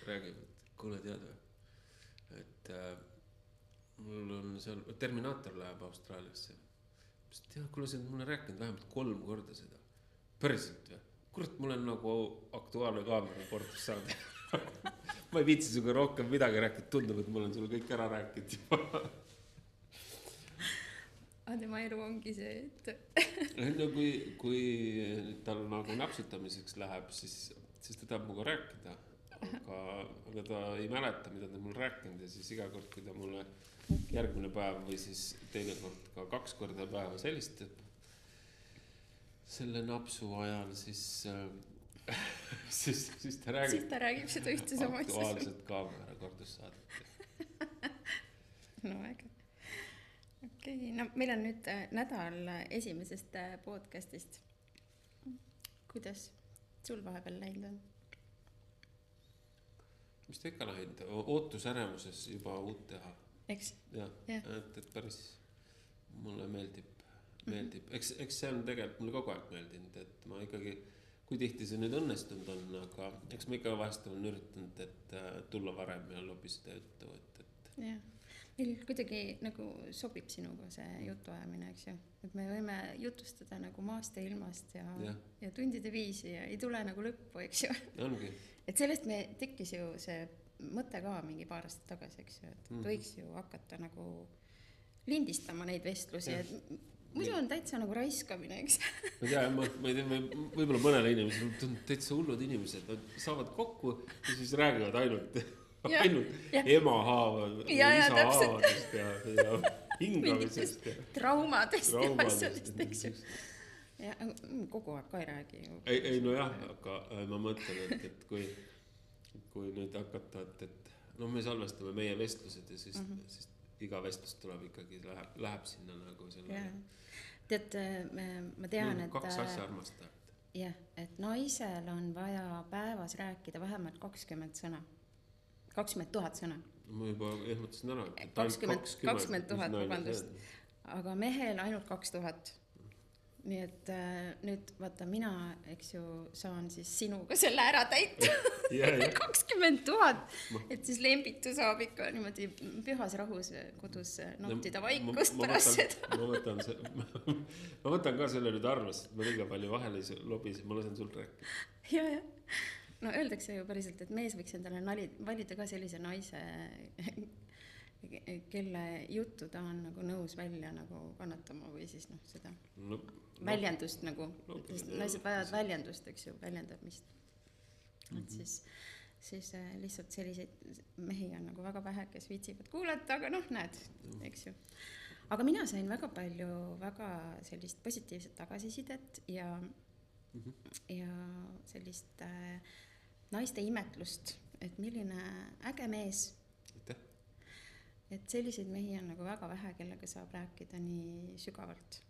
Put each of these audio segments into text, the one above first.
räägib, et kuule tead või, et mul on seal, Terminaator läheb Austraaliasse. Tead, kuule sa oled mulle rääkinud vähemalt 3 korda seda. Päriselt või? Kurat, mul on nagu Aktuaalne Kaamera portus saada. Ma ei viitsi suga rohkem midagi rääkida, tundub, et mul on sulle kõik ära rääkinud juba. Tema elu ongi see, et No kui tal nagu napsutamiseks läheb, siis ta tahab muga rääkida, aga ta ei mäleta, mida ta mul rääkinud ja siis iga kord, kui ta mulle järgmine päev või siis teinekord ka 2 korda päevas helistab selle napsu ajal, siis ta räägib. Siis ta räägib seda ühte sama asja. Aktuaalset Kaamera kordussaadet. No väga. Okei, no meil on nüüd nädal esimesest podcastist. Kuidas sul vahepeal läinud on? Mis ta ikka läinud? Ootusäremuses juba uut teha. Eks? Ja. Et päris mulle meeldib. Eks see on tegelikult mulle kogu aeg meeldinud, et ma ikkagi, kui tihti see nüüd õnnestunud on, aga eks ma ikka vahest olen üritanud, et tulla varem ja lobiseda juttu, et. Ja. Meil kuidagi nagu sobib sinuga see jutuajamine, eks ju. Et me võime jutustada nagu maast ja ilmast ja tundide viisi ja ei tule nagu lõppu, eks ju. Ongi. Et sellest me tekkis ju see mõte ka mingi paar aastat tagasi, eks ju, et võiks ju hakata nagu lindistama neid vestlusi, et muidu on täitsa nagu raiskamine, eks. Ma ei tea, ma ei tea, võib-olla mõnele inimesele tundub täitsa hullud inimesed, nad saavad kokku ja siis räägivad ainult ema haavad, isa haavadest ja hingamisest. Traumadest ja asjadest, eks ju. Ja kogu aeg ka ei räägi. Ei, no jah, aga ma mõtlen, et kui nüüd hakata, et no me salvestame meie vestlused ja siis iga vestlus tuleb ikkagi, läheb sinna nagu selle. Tead, ma tean, et 2 asja armastajat. Jah, et naisel on vaja päevas rääkida vähemalt 20 sõna. 20 000 sõna. Ma juba ehmatasin ära. 20 000, vabandust. Aga mehel ainult 2000. Nii et nüüd vaata, mina, eks ju, saan siis sinuga selle ära täita. 20 000. Et siis lembitu saab ikka niimoodi pühas rahus kodus nautida vaikust pärast seda. Ma võtan ka selle nüüd arvesse, et ma liiga palju vahele lobis, ma lasen sul rääkida. Ja. No öeldakse ju päriselt, et mees võiks endale valida ka sellise naise, kelle juttu ta on nagu nõus välja nagu kannatama või siis seda väljendust nagu, naised vajavad väljendust, eks ju, väljendamist. Et siis lihtsalt selliseid mehi on nagu väga vähe, kes viitsivad kuulata, aga näed, eks ju. Aga mina sain väga palju väga sellist positiivset tagasisidet ja sellist naiste imetlust, et milline äge mees. Et selliseid mehi on nagu väga vähe, kellega saab rääkida nii sügavalt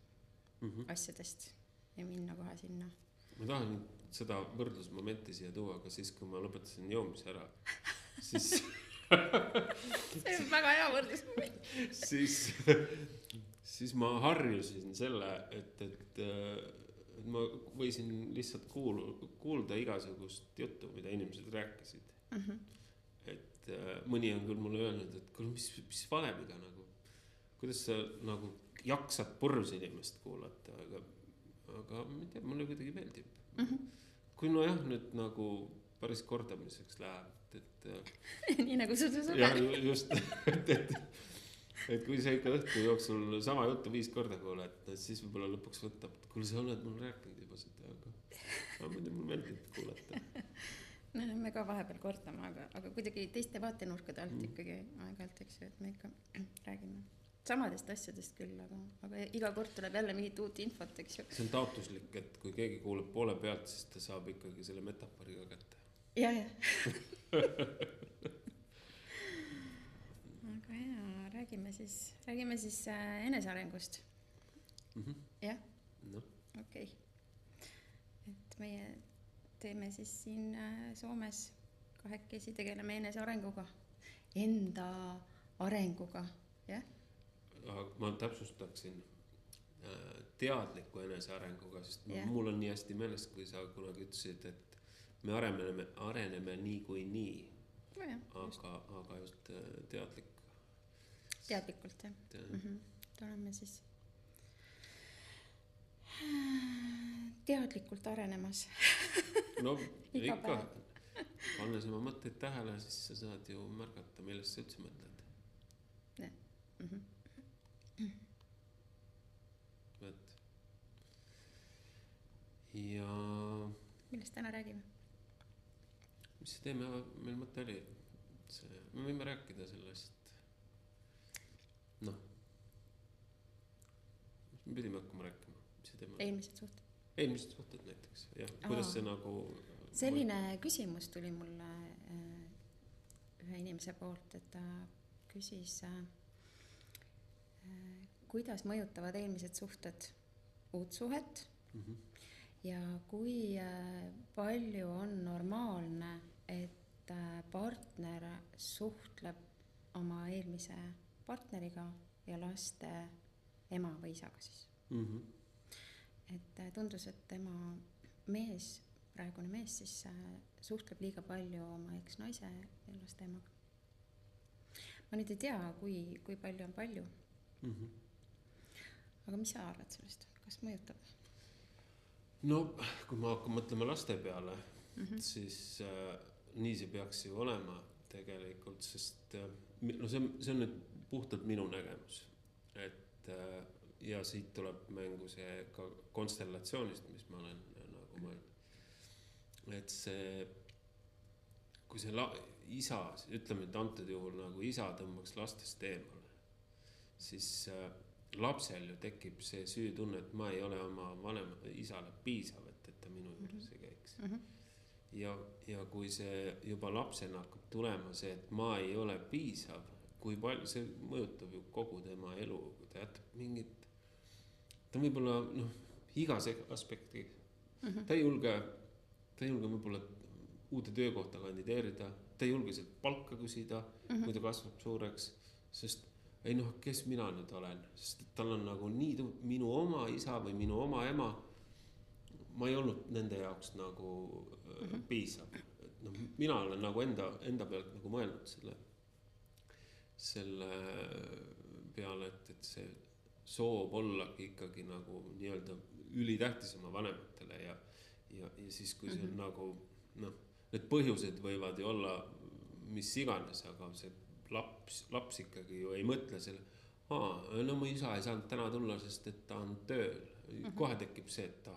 asjadest ja minna kohe sinna. Ma tahan seda võrdlusmomenti siia tuua, aga siis, kui ma lõpetasin joomise ära, siis see on väga hea võrdlusmoment. siis ma harjusin selle, et ma võisin lihtsalt kuulda igasugust juttu, mida inimesed rääkisid. Et mõni on küll mulle öelnud, et kuule, mis valemiga nagu, kuidas sa nagu jaksad purus inimest kuulata, aga ma ei tea, mulle kuidagi meeldib. Kui no jah, nüüd nagu päris kordamiseks läheb, et nii nagu seda sõbe. Jah, just, et kui sa ikka õhtu jooksul sama juttu 5 korda kuuled, siis võib-olla lõpuks võtab, et kuule, sa oled mul rääkinud juba seda, aga mul meeldib kuulata. No me ka vahepeal kordame, aga kuidagi teiste vaatenurkade alt ikkagi aeg-ajalt, eks ju, et me ikka räägime samadest asjadest küll, aga iga kord tuleb jälle mingit uut infot, eks ju. See on taotluslik, et kui keegi kuuleb poole pealt, siis ta saab ikkagi selle metaforiga kätte. Ja. Aga hea, räägime siis enesearengust. Jah? No. Okei. Et meie teeme siis siin Soomes kahekesi tegeleme enesearenguga, enda arenguga, jah? Ma täpsustaksin teadliku enesearenguga, sest mul on nii hästi meeles, kui sa kunagi ütlesid, et me areneme nii kui nii. aga just teadlikult jah. Oleme siis teadlikult arenemas. No ikka, pannes oma mõtteid tähele, siis sa saad ju märgata, millest sa üldse mõtled. Ja millest täna räägime? Mis see teeme meil mõte oli? Me võime rääkida sellest. Me pidime hakkama rääkima. Eelmised suhted näiteks. Jah, kuidas see nagu... Selline küsimus tuli mulle ühe inimese poolt, et ta küsis, kuidas mõjutavad eelmised suhted uut suhet ja kui palju on normaalne, et partner suhtleb oma eelmise partneriga ja laste ema või isaga siis. Et tundus, et tema praegune mees siis suhtleb liiga palju oma eks-naise ja laste emaga. Ma nüüd ei tea, kui palju on palju. Aga mis sa arvad sellest? Kas mõjutab? No, kui ma hakkan mõtlema laste peale, siis nii see peaks ju olema tegelikult, sest see on nüüd puhtalt minu nägemus. Ja siit tuleb mängu see ka konstellatsioonist, mis ma olen nagu mõelnud. Et see, kui see isa, ütleme, et antud juhul nagu isa tõmbaks lastest eemale, siis lapsel ju tekib see süütunne, et ma ei ole oma vanema isale piisav, et ta minu juures ei käiks. Ja kui see juba lapsena hakkab tulema see, et ma ei ole piisav, kui palju see mõjutab ju kogu tema elu, kui ta jätab mingit, ta võib-olla igas aspekti, ta ei julge võib-olla uude töökohta kandideerida, ta ei julge sealt palka küsida, kui ta kasvab suureks, sest kes mina nüüd olen, sest tal on nagu nii minu oma isa või minu oma ema, ma ei olnud nende jaoks nagu piisav. Mina olen nagu enda pealt nagu mõelnud selle peale, et see soov ollagi ikkagi nagu nii-öelda ülitähtis oma vanematele ja siis kui see on nagu, need põhjused võivad ju olla mis iganes, aga see laps ikkagi ju ei mõtle selle, mu isa ei saanud täna tulla, sest et ta on tööl. Kohe tekib see, et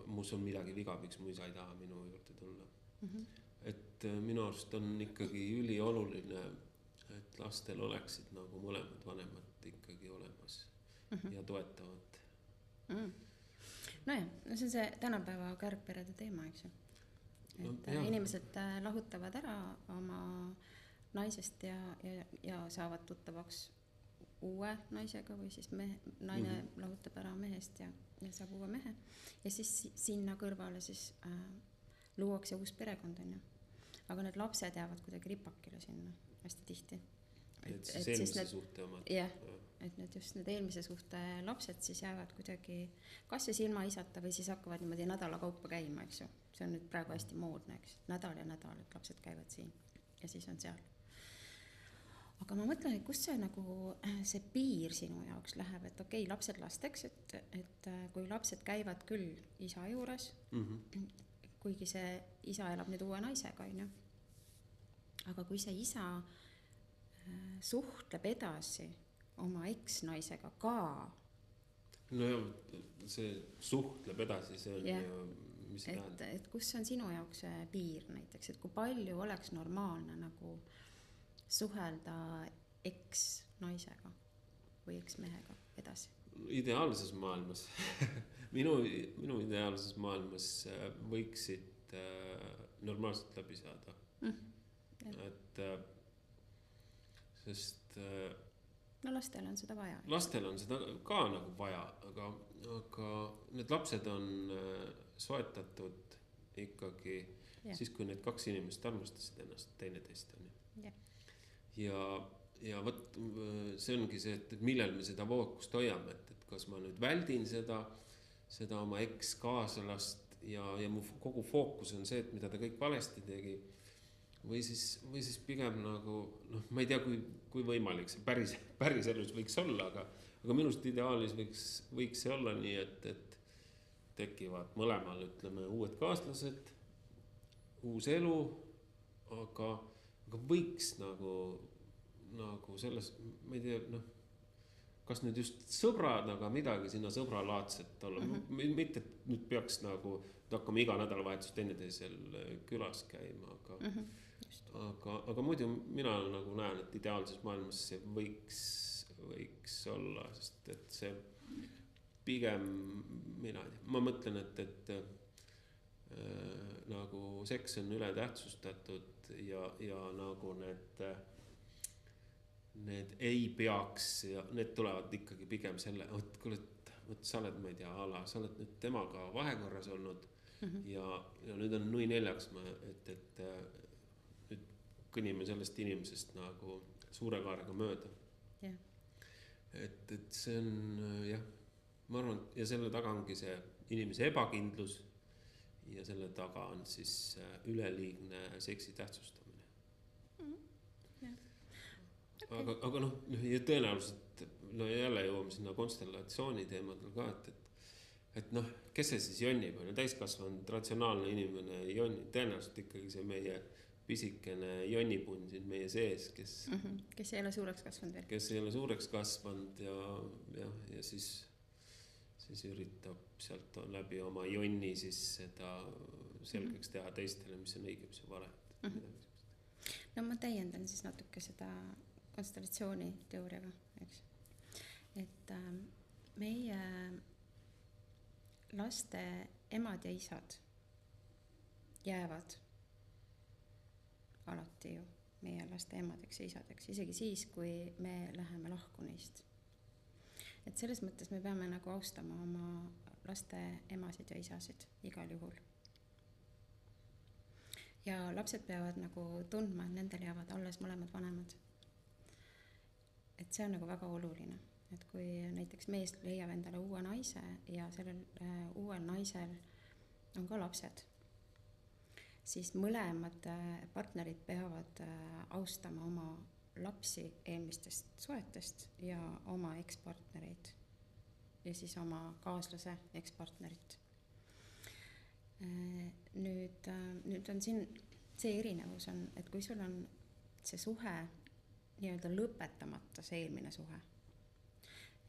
mus on midagi viga, miks mu isa ei taha minu juurde tulla. Et minu arust on ikkagi ülioluline, et lastel oleksid nagu mõlemad vanemad ikkagi olemas ja toetavad. Nojah, see on see tänapäeva kärgperede teema, eks ju. Et inimesed lahutavad ära oma naisest ja saavad tuttavaks uue naisega või siis naine lahutab ära mehest ja saab uue mehe. Ja siis sinna kõrvale siis luuakse uus perekond, on ju. Aga need lapsed jäävad kuidagi ripakile sinna hästi tihti. Et siis eelmise suhte omad. Jah, et just need eelmise suhte lapsed siis jäävad kuidagi kas siis ilma isata või siis hakkavad niimoodi nädala kaupa käima, eks ju. See on nüüd praegu hästi moodne, eks. Nädal ja nädal, et lapsed käivad siin ja siis on seal. Aga ma mõtlen, et kus see nagu see piir sinu jaoks läheb, et okei, lapsed lasteks, et kui lapsed käivad küll isa juures, kuigi see isa elab nüüd uue naisega, on ju. Aga kui see isa suhtleb edasi oma eks-naisega ka. No jah, see suhtleb edasi, see on ju, mis tähendab. Et kus on sinu jaoks see piir näiteks, et kui palju oleks normaalne nagu suhelda eks-naisega või eks-mehega edasi? Ideaalses maailmas, minu ideaalses maailmas võiksid normaalselt läbi saada. Et sest no lastel on seda vaja. Lastel on seda ka nagu vaja, aga need lapsed on soetatud ikkagi siis, kui need kaks inimest armastasid ennast teineteist. Ja võt, see ongi see, et millel me seda fookust hoiame, et kas ma nüüd väldin seda oma eks-kaaslast ja mu kogu fookus on see, et mida ta kõik valesti tegi, või siis pigem nagu noh, ma ei tea, kui võimalik see päris elus võiks olla, aga minust ideaalis võiks see olla nii, et tekivad mõlemal, ütleme, uued kaaslased, uus elu, aga võiks nagu selles, ma ei tea, noh, kas nüüd just sõbrad, aga midagi sinna sõbralaadset olla. Mitte, et nüüd peaks nagu hakkama iga nädalavahetus teineteisel külas käima, aga muidu mina nagu näen, et ideaalses maailmas see võiks olla, sest et see pigem ma mõtlen, et nagu seks on ületähtsustatud ja nagu need ei peaks ja need tulevad ikkagi pigem selle, et sa oled, ma ei tea, sa oled nüüd temaga vahekorras olnud ja nüüd on nui neljaks, et nüüd kõnnime sellest inimesest nagu suure kaarega mööda. Yeah. Et see on jah, ma arvan, ja selle taga ongi see inimese ebakindlus ja selle taga on siis üleliigne seksi tähtsustamine. Okay. Aga noh, ja tõenäoliselt jälle jõuame sinna konstellatsiooni teemadel ka, et noh, kes see siis jonnib, on täiskasvanud ratsionaalne inimene jonni, tõenäoliselt ikkagi see meie pisikene jonnipunn siin meie sees, kes ei ole suureks kasvanud veel. Kes ei ole suureks kasvanud ja siis üritab sealt läbi oma jonni siis seda selgeks teha teistele, mis on õige, mis on vale. No ma täiendan siis natuke seda konstellatsiooni teooriaga, eks. Et meie laste emad ja isad jäävad alati ju meie laste emadeks ja isadeks, isegi siis, kui me läheme lahku neist. Et selles mõttes me peame nagu austama oma laste emasid ja isasid igal juhul. Ja lapsed peavad nagu tundma, et nendel jäävad alles mõlemad vanemad. Et see on nagu väga oluline, et kui näiteks mees leiab endale uue naise ja sellel uuel naisel on ka lapsed, siis mõlemad partnerid peavad austama oma lapsi eelmistest suhetest ja oma ekspartnereid ja siis oma kaaslase ekspartnerit. Nüüd on siin see erinevus on, et kui sul on see suhe nii-öelda lõpetamata, see eelmine suhe,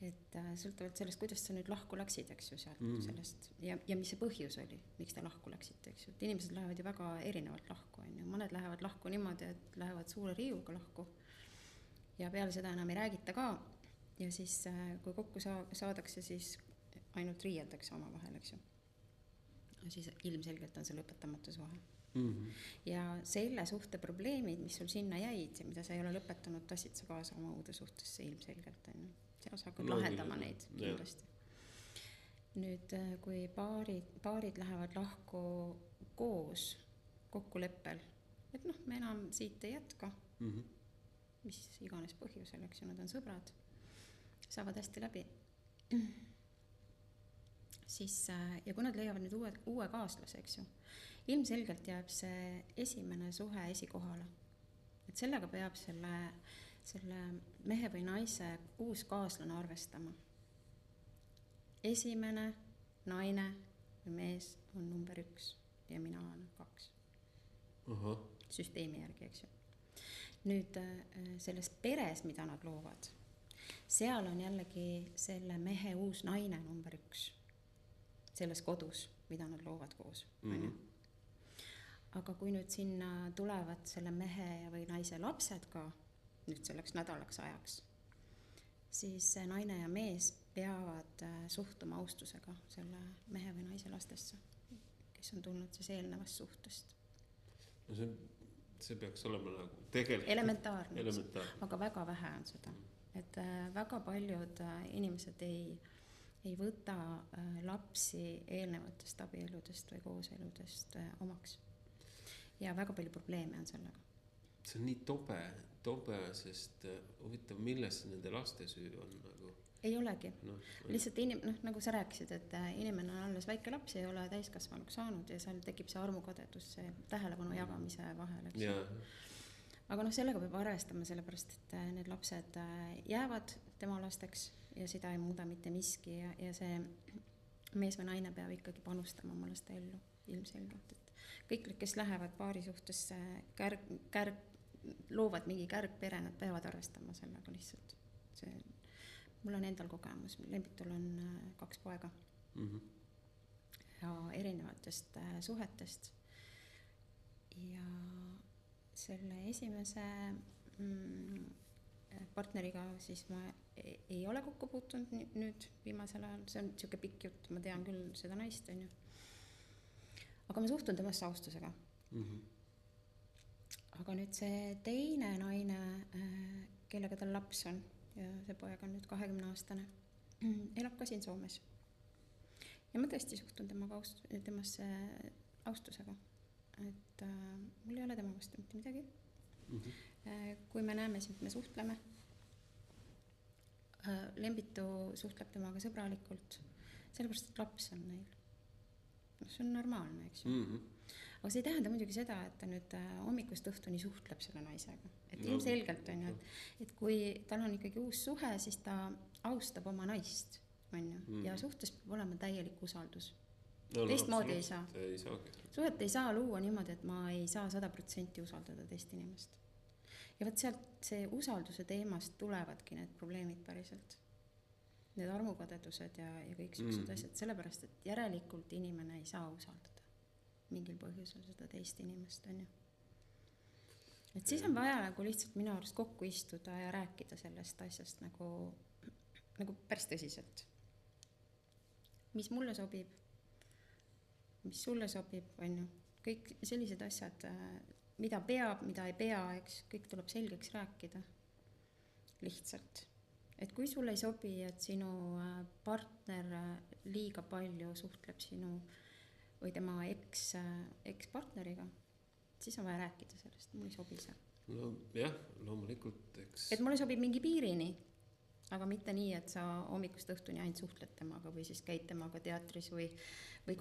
et sõltuvalt sellest, kuidas sa nüüd lahku läksid, eks ju, sealt sellest ja mis see põhjus oli, miks te lahku läksite, eks ju, et inimesed lähevad ju väga erinevalt lahku, on ju, mõned lähevad lahku niimoodi, et lähevad suure riiuga lahku ja peale seda enam ei räägita ka ja siis kui kokku saadakse, siis ainult riieldakse oma vahel, eks ju, ja siis ilmselgelt on see lõpetamatu suhe. Ja selle suhte probleemid, mis sul sinna jäid ja mida sa ei ole lõpetanud, tassid sa kaasa oma uude suhtesse ilmselgelt, on ju. Seal sa hakkad lahendama neid kindlasti. Nüüd, kui paarid lähevad lahku koos kokkuleppel, et noh, me enam siit ei jätka, mis iganes põhjusel, eks ju, nad on sõbrad, saavad hästi läbi. Siis, ja kui nad leiavad nüüd uue kaaslase, eks ju, ilmselgelt jääb see esimene suhe esikohale. Et sellega peab selle mehe või naise uus kaaslane arvestama. Esimene naine või mees on number 1 ja mina olen 2. Süsteemi järgi, eks ju. Nüüd selles peres, mida nad loovad, seal on jällegi selle mehe uus naine number 1. Selles kodus, mida nad loovad koos. Aga kui nüüd sinna tulevad selle mehe või naise lapsed ka, nüüd selleks nädalaks ajaks, siis naine ja mees peavad suhtuma austusega selle mehe või naise lastesse, kes on tulnud siis eelnevast suhtest. No see peaks olema nagu tegelikult elementaarne, aga väga vähe on seda. Et väga paljud inimesed ei võta lapsi eelnevatest abieludest või kooseludest omaks. Ja väga palju probleeme on sellega. see on nii tobe, sest huvitav, milles nende laste süü on nagu. Ei olegi. Lihtsalt nagu sa rääkisid, et inimene on alles väike laps, ei ole täiskasvanuks saanud ja seal tekib see armukadedus, see tähelepanu jagamise vahel, eks. Aga sellega peab arvestama, sellepärast, et need lapsed jäävad tema lasteks ja seda ei muuda mitte miski ja see mees või naine peab ikkagi panustama oma laste ellu ilmselgelt, et kõik, kes lähevad paari suhtesse loovad mingi kärgpere, nad peavad arvestama sellega lihtsalt. Mul on endal kogemus, Lembitul on 2 poega ja erinevatest suhetest ja selle esimese partneriga siis ma ei ole kokku puutunud nüüd viimasel ajal, see on niisugune pikk jutt, ma tean küll seda naist, on ju. Aga ma suhtun temasse austusega. Aga nüüd see teine naine, kellega tal laps on ja see poeg on nüüd 20-aastane, elab ka siin Soomes. Ja ma tõesti suhtun temasse austusega, et mul ei ole tema vastu mitte midagi. Kui me näeme, siis me suhtleme. Lembitu suhtleb temaga sõbralikult, sellepärast, et laps on neil. See on normaalne, eks ju. Aga see ei tähenda muidugi seda, et ta nüüd hommikust õhtuni suhtleb selle naisega. Et ilmselgelt on ju, et kui tal on ikkagi uus suhe, siis ta austab oma naist, on ju, ja suhtes peab olema täielik usaldus. Teistmoodi ei saa. Suhet ei saa luua niimoodi, et ma ei saa 100% usaldada teist inimest. Ja võt sealt see usalduse teemast tulevadki need probleemid päriselt. Need armukadedused ja kõik sellised asjad, sellepärast, et järelikult inimene ei saa usaldada mingil põhjusel seda teist inimest, on ju. Et siis on vaja nagu lihtsalt minu arust kokku istuda ja rääkida sellest asjast nagu päris tõsiselt. Mis mulle sobib, mis sulle sobib, on ju. Kõik sellised asjad, mida peab, mida ei pea, eks, kõik tuleb selgeks rääkida. Lihtsalt. Et kui sulle ei sobi, et sinu partner liiga palju suhtleb sinu või tema ex-partneriga, siis on vaja rääkida sellest, mul ei sobi see. No jah, loomulikult, eks. Et mulle sobib mingi piirini, aga mitte nii, et sa hommikust õhtuni ainult suhtled temaga või siis käid temaga teatris või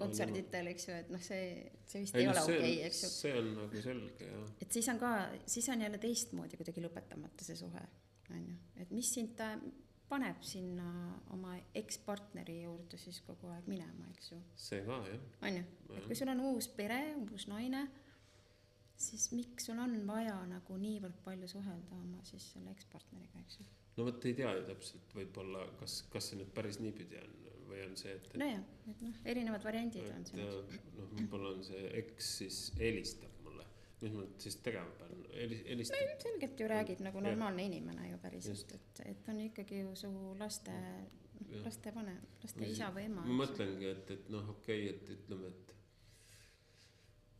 kontserditel, eks ju, et see vist ei ole okei, eks ju. See on nagu selge, jah. Et siis on jälle teistmoodi kuidagi lõpetamata see suhe, on ju. Et mis sind paneb sinna oma ex-partneri juurde siis kogu aeg minema, eks ju. See ka, jah. On ju, et kui sul on uus pere, uus naine, siis miks sul on vaja nagu niivõrd palju suhelda oma siis selle ex-partneriga, eks ju. No võt ei tea ju täpselt, võib-olla, kas see nüüd päris niipidi on või on see, et... No jah, et erinevad variandid on see. Võib-olla on see eks siis helistab mulle. Mis ma siis tegema pean? Helistab? No selgelt ju räägib nagu normaalne inimene ju päriselt, et on ikkagi ju su laste isa või ema. Ma mõtlengi, et okei, et ütleme, et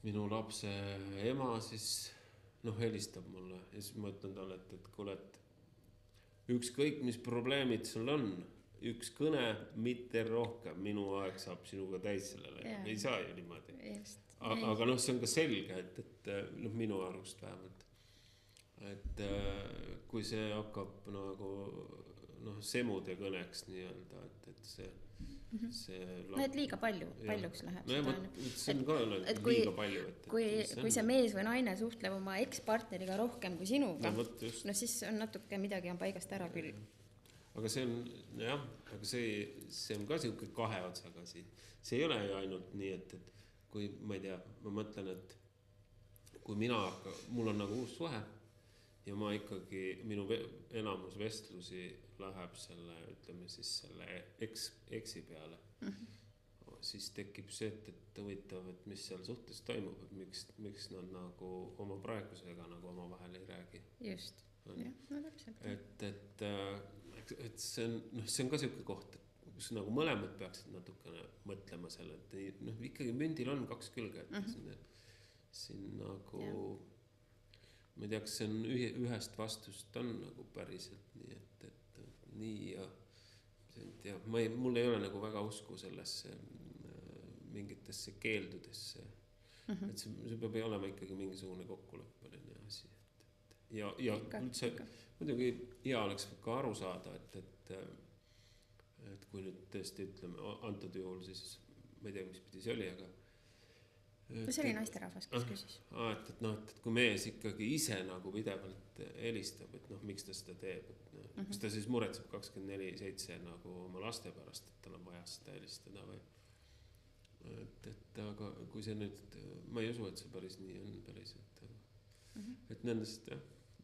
minu lapse ema siis helistab mulle ja siis ma ütlen talle, et kuule, et ükskõik, mis probleemid sul on, üks kõne, mitte rohkem, minu aeg saab sinuga täis sellele. Ei saa ju niimoodi. Aga see on ka selge, et minu arust vähemalt. Et kui see hakkab nagu semude kõneks nii-öelda, et see et liiga paljuks läheb. See on ka liiga palju. Kui see mees või naine suhtleb oma ex-partneriga rohkem kui sinuga, siis on natuke midagi on paigast ära küll. Aga see on, jah, aga see on ka siuke kahe otsaga siin. See ei ole ju ainult nii, et kui, ma ei tea, ma mõtlen, et kui mul on nagu uus suhe ja ma ikkagi, minu enamus vestlusi läheb selle, ütleme siis selle eksi peale, siis tekib see, et huvitav, et mis seal suhtes toimub, et miks nad nagu oma praegusega nagu oma vahel ei räägi. Just, jah, no täpselt. Et see on ka siuke koht, kus nagu mõlemad peaksid natukene mõtlema selle, et ikkagi mündil on 2 külge, et siin nagu, ma ei tea, kas see on ühest vastust on nagu päriselt nii, et nii ja mul ei ole nagu väga usku sellesse mingitesse keeldudesse, et see peab olema ikkagi mingisugune kokkuleppeline asi. ja üldse muidugi hea oleks ka aru saada, et kui nüüd tõesti ütleme, antud juhul siis ma ei tea, mis pidi see oli, aga see oli naisterahvas, kes küsis. Et kui mees ikkagi ise nagu pidevalt helistab, et miks ta seda teeb, et kas ta siis muretseb 24/7 nagu oma laste pärast, et tal on vaja seda helistada või aga kui see nüüd, ma ei usu, et see päris nii on päriselt, et nendest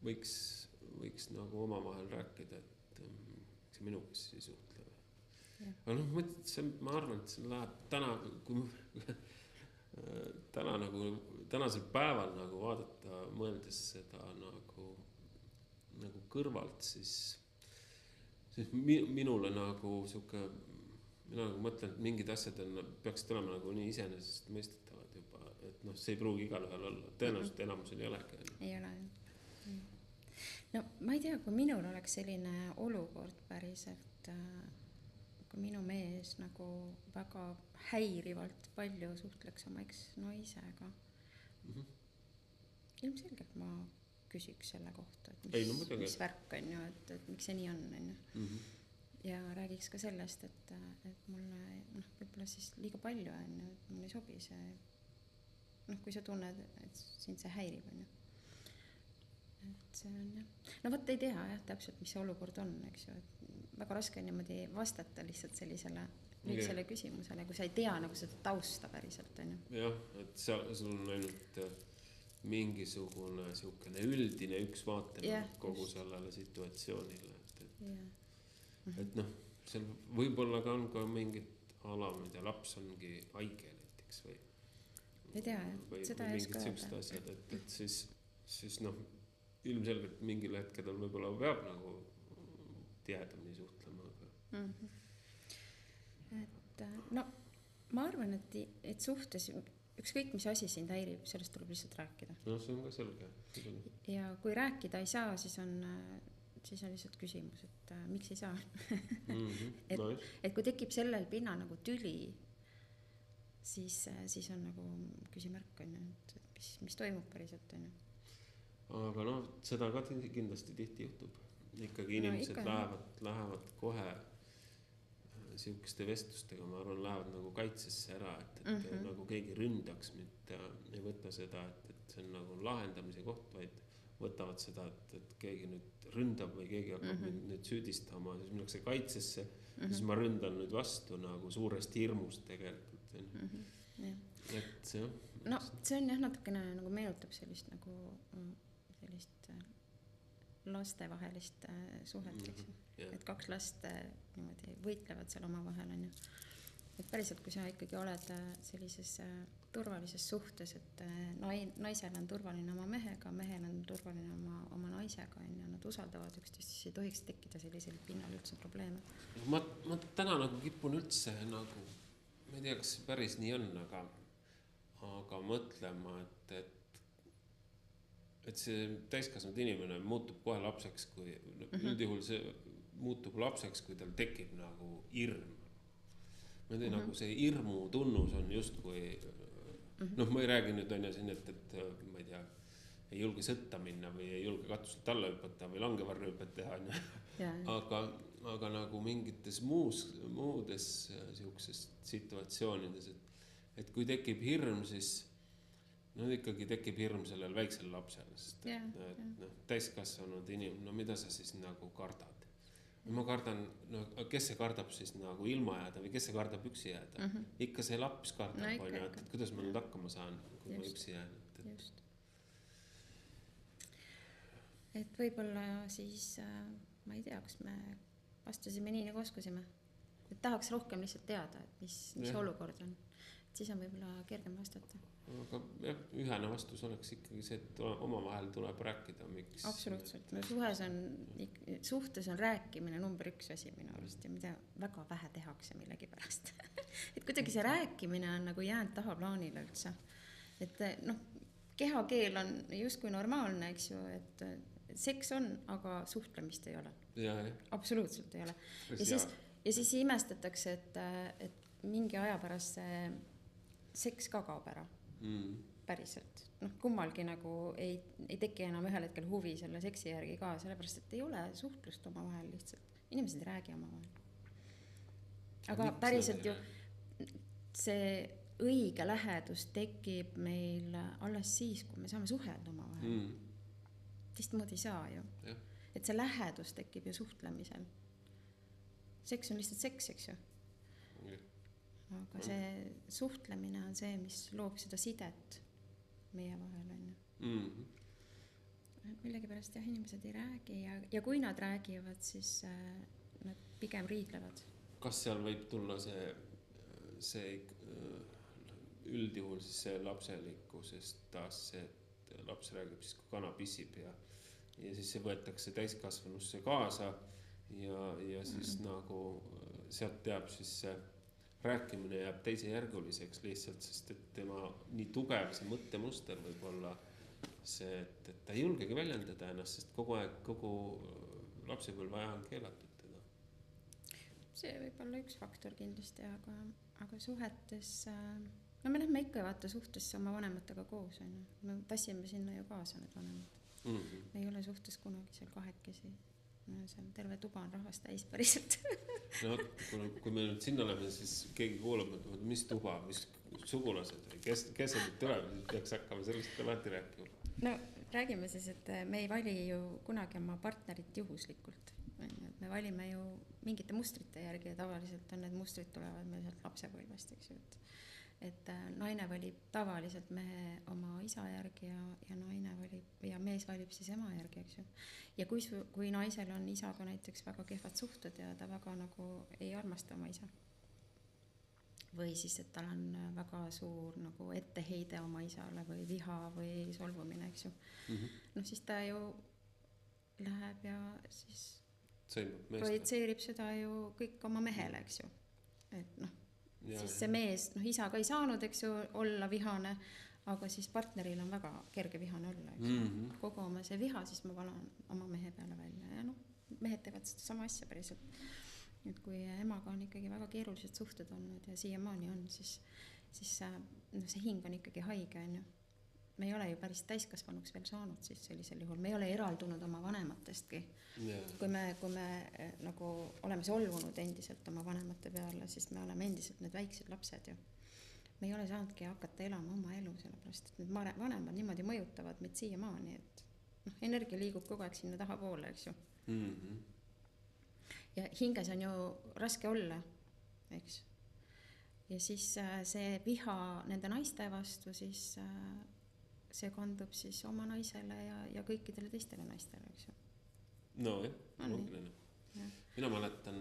võiks nagu omavahel rääkida, et see minuga siis ei suhtle. Aga ma arvan, et see läheb tänasel päeval nagu vaadata, mõeldes seda nagu kõrvalt, siis minule nagu siuke, mina nagu mõtlen, et mingid asjad peaksid olema nagu nii iseenesest mõistetavad juba, et see ei pruugi igal ühel olla, tõenäoliselt enamusel ei olegi. Ei ole. No ma ei tea, kui minul oleks selline olukord päriselt, kui minu mees nagu väga häirivalt palju suhtleks oma eks-naisega. Ilmselgelt ma küsiks selle kohta, et mis värk on ju, et miks see nii on ju. Ja räägiks ka sellest, et mulle võib-olla siis liiga palju on ju, et mulle ei sobi see, kui sa tunned, et sind see häirib on ju. Et see on jah. No võt ei tea jah, täpselt, mis see olukord on, eks ju, et väga raske on niimoodi vastata lihtsalt sellisele küsimusele, kui sa ei tea nagu seda tausta päriselt on ju. Jah, et sul on ainult mingisugune siukene üldine üks vaatemäng kogu sellele situatsioonile, et seal võib-olla ka on ka mingid alamid ja laps ongi haige näiteks või ei tea, seda ei oska öelda. Et siis ilmselgelt mingil hetkel võib-olla peab nagu tihedamini suhtlema. Et ma arvan, et suhtes ükskõik mis asi sind häirib, sellest tuleb lihtsalt rääkida. No see on ka selge. Ja kui rääkida ei saa, siis on lihtsalt küsimus, et miks ei saa. et kui tekib sellel pinna nagu tüli, siis on nagu küsimärk on ju, et mis toimub päriselt on ju. Aga seda ka kindlasti tihti juhtub. Ikkagi inimesed lähevad kohe siukeste vestlustega, ma arvan, lähevad nagu kaitsesse ära, et nagu keegi ründaks, mitte ei võta seda, et see on nagu lahendamise koht, vaid võtavad seda, et keegi nüüd ründab või keegi hakkab nüüd süüdistama, siis minnakse kaitsesse, siis ma ründan nüüd vastu nagu suurest hirmust tegelikult. Et see see on jah natukene nagu meenutab sellist lastevahelist suhet, et kaks last niimoodi võitlevad seal omavahel on ju. Et päriselt, kui sa ikkagi oled sellises turvalises suhtes, et naisel on turvaline oma mehega, mehel on turvaline oma naisega on ja nad usaldavad üksteist, siis ei tohiks tekkida sellisel pinnal üldse probleeme. Ma täna nagu kipun üldse nagu, ma ei tea, kas see päris nii on, aga mõtlema, et see täiskasvanud inimene muutub kohe lapseks, kui üldjuhul see muutub lapseks, kui tal tekib nagu hirm. Ma ei tea, nagu see hirmu tunnus on just kui, ma ei räägi nüüd on ja siin, et ma ei tea, ei julge sõtta minna või ei julge katuselt alla hüpata või langevarrihüpet teha, aga nagu mingites muudes siukses situatsioonides, et kui tekib hirm, siis ikkagi tekib hirm sellel väiksel lapsel, sest täiskasvanud inimene, mida sa siis nagu kardad? Ma kardan, kes see kardab siis nagu ilma jääda või kes see kardab üksi jääda? Ikka see laps kardab, et kuidas ma nüüd hakkama saan, kui ma üksi jään. Just. Et võib-olla siis, ma ei tea, kas me vastasime nii nagu oskusime. Et tahaks rohkem lihtsalt teada, et mis olukord on. Et siis on võib-olla kergem vastata. Aga ühene vastus oleks ikkagi see, et omavahel tuleb rääkida, miks. Absoluutselt. Suhtes on rääkimine number 1 asi minu arust ja mida väga vähe tehakse millegi pärast. Et kuidagi see rääkimine on nagu jäänud tahaplaanile üldse. Et kehakeel on justkui normaalne, eks ju, et seks on, aga suhtlemist ei ole. Absoluutselt ei ole. Ja siis imestatakse, et mingi aja pärast see seks ka kaob ära. päriselt. Noh, kummalgi nagu ei teki enam ühel hetkel huvi selle seksi järgi ka, sellepärast, et ei ole suhtlust oma vahel lihtsalt. Inimesed ei räägi oma vahel. Aga päriselt ju see õige lähedus tekib meil alles siis, kui me saame suhelda oma vahel. Teistmoodi ei saa ju. Ja. Et see lähedus tekib ju suhtlemisel. Seks on lihtsalt seks, eks ju. Aga see suhtlemine on see, mis loob seda sidet meie vahel, on ju. Millegipärast jah, inimesed ei räägi ja kui nad räägivad, siis nad pigem riidlevad. Kas seal võib tulla see üldjuhul siis see lapselikkusest taas see, et laps räägib siis, kui kana pissib ja siis see võetakse täiskasvanusse kaasa ja siis nagu sealt jääb siis see rääkimine jääb teisejärguliseks lihtsalt, sest et tema nii tugev see mõttemuster võib olla see, et ta ei julgegi väljendada ennast, sest kogu aeg, kogu lapsepõlve aja on keelatud teda. See võib olla üks faktor kindlasti, aga suhetes, no me lähme ikka vaata suhtesse oma vanematega koos, on ju. Me tassime sinna ju kaasa need vanemad. Me ei ole suhtes kunagi seal kahekesi. No, seal terve tuba on rahvast täis päriselt. No, kui me nüüd sinna oleme, siis keegi kuulab, et mis tuba, mis sugulased, kes nüüd tuleb, siis peaks hakkama sellest ka lahti rääkima. No räägime siis, et me ei vali ju kunagi oma partnerit juhuslikult. Me valime ju mingite mustrite järgi ja tavaliselt on need mustrid tulevad meil sealt lapsepõlvest, eks ju. Et naine valib tavaliselt mehe oma isa järgi ja naine valib ja mees valib siis ema järgi, eks ju. Ja kui naisel on isaga näiteks väga kehvad suhted ja ta väga nagu ei armasta oma isa või siis, et tal on väga suur nagu etteheide oma isale või viha või solvumine, eks ju. No siis ta ju läheb ja siis projitseerib seda ju kõik oma mehele, eks ju. Et noh, siis see mees, noh isa ka ei saanud, eks ju, olla vihane, aga siis partneril on väga kerge vihane olla, eks ju. Kogu oma see viha, siis ma valan oma mehe peale välja ja noh, mehed teevad seda sama asja päriselt. Nüüd kui emaga on ikkagi väga keerulised suhted olnud ja siiamaani on, siis no, see hing on ikkagi haige, on ju. Me ei ole ju päris täiskasvanuks veel saanud siis sellisel juhul. Me ei ole eraldunud oma vanematestki. Kui me nagu oleme solvunud endiselt oma vanemate peale, siis me oleme endiselt need väiksed lapsed ju. Me ei ole saanudki hakata elama oma elu, sellepärast, et need vanemad niimoodi mõjutavad meid siiamaani, et noh, energia liigub kogu aeg sinna taha poole, eks ju. Ja hinges on ju raske olla, eks. Ja siis see viha nende naiste vastu, siis see kandub siis oma naisele ja kõikidele teistele naistele, eks ju. No jah, loogiline. Mina mäletan,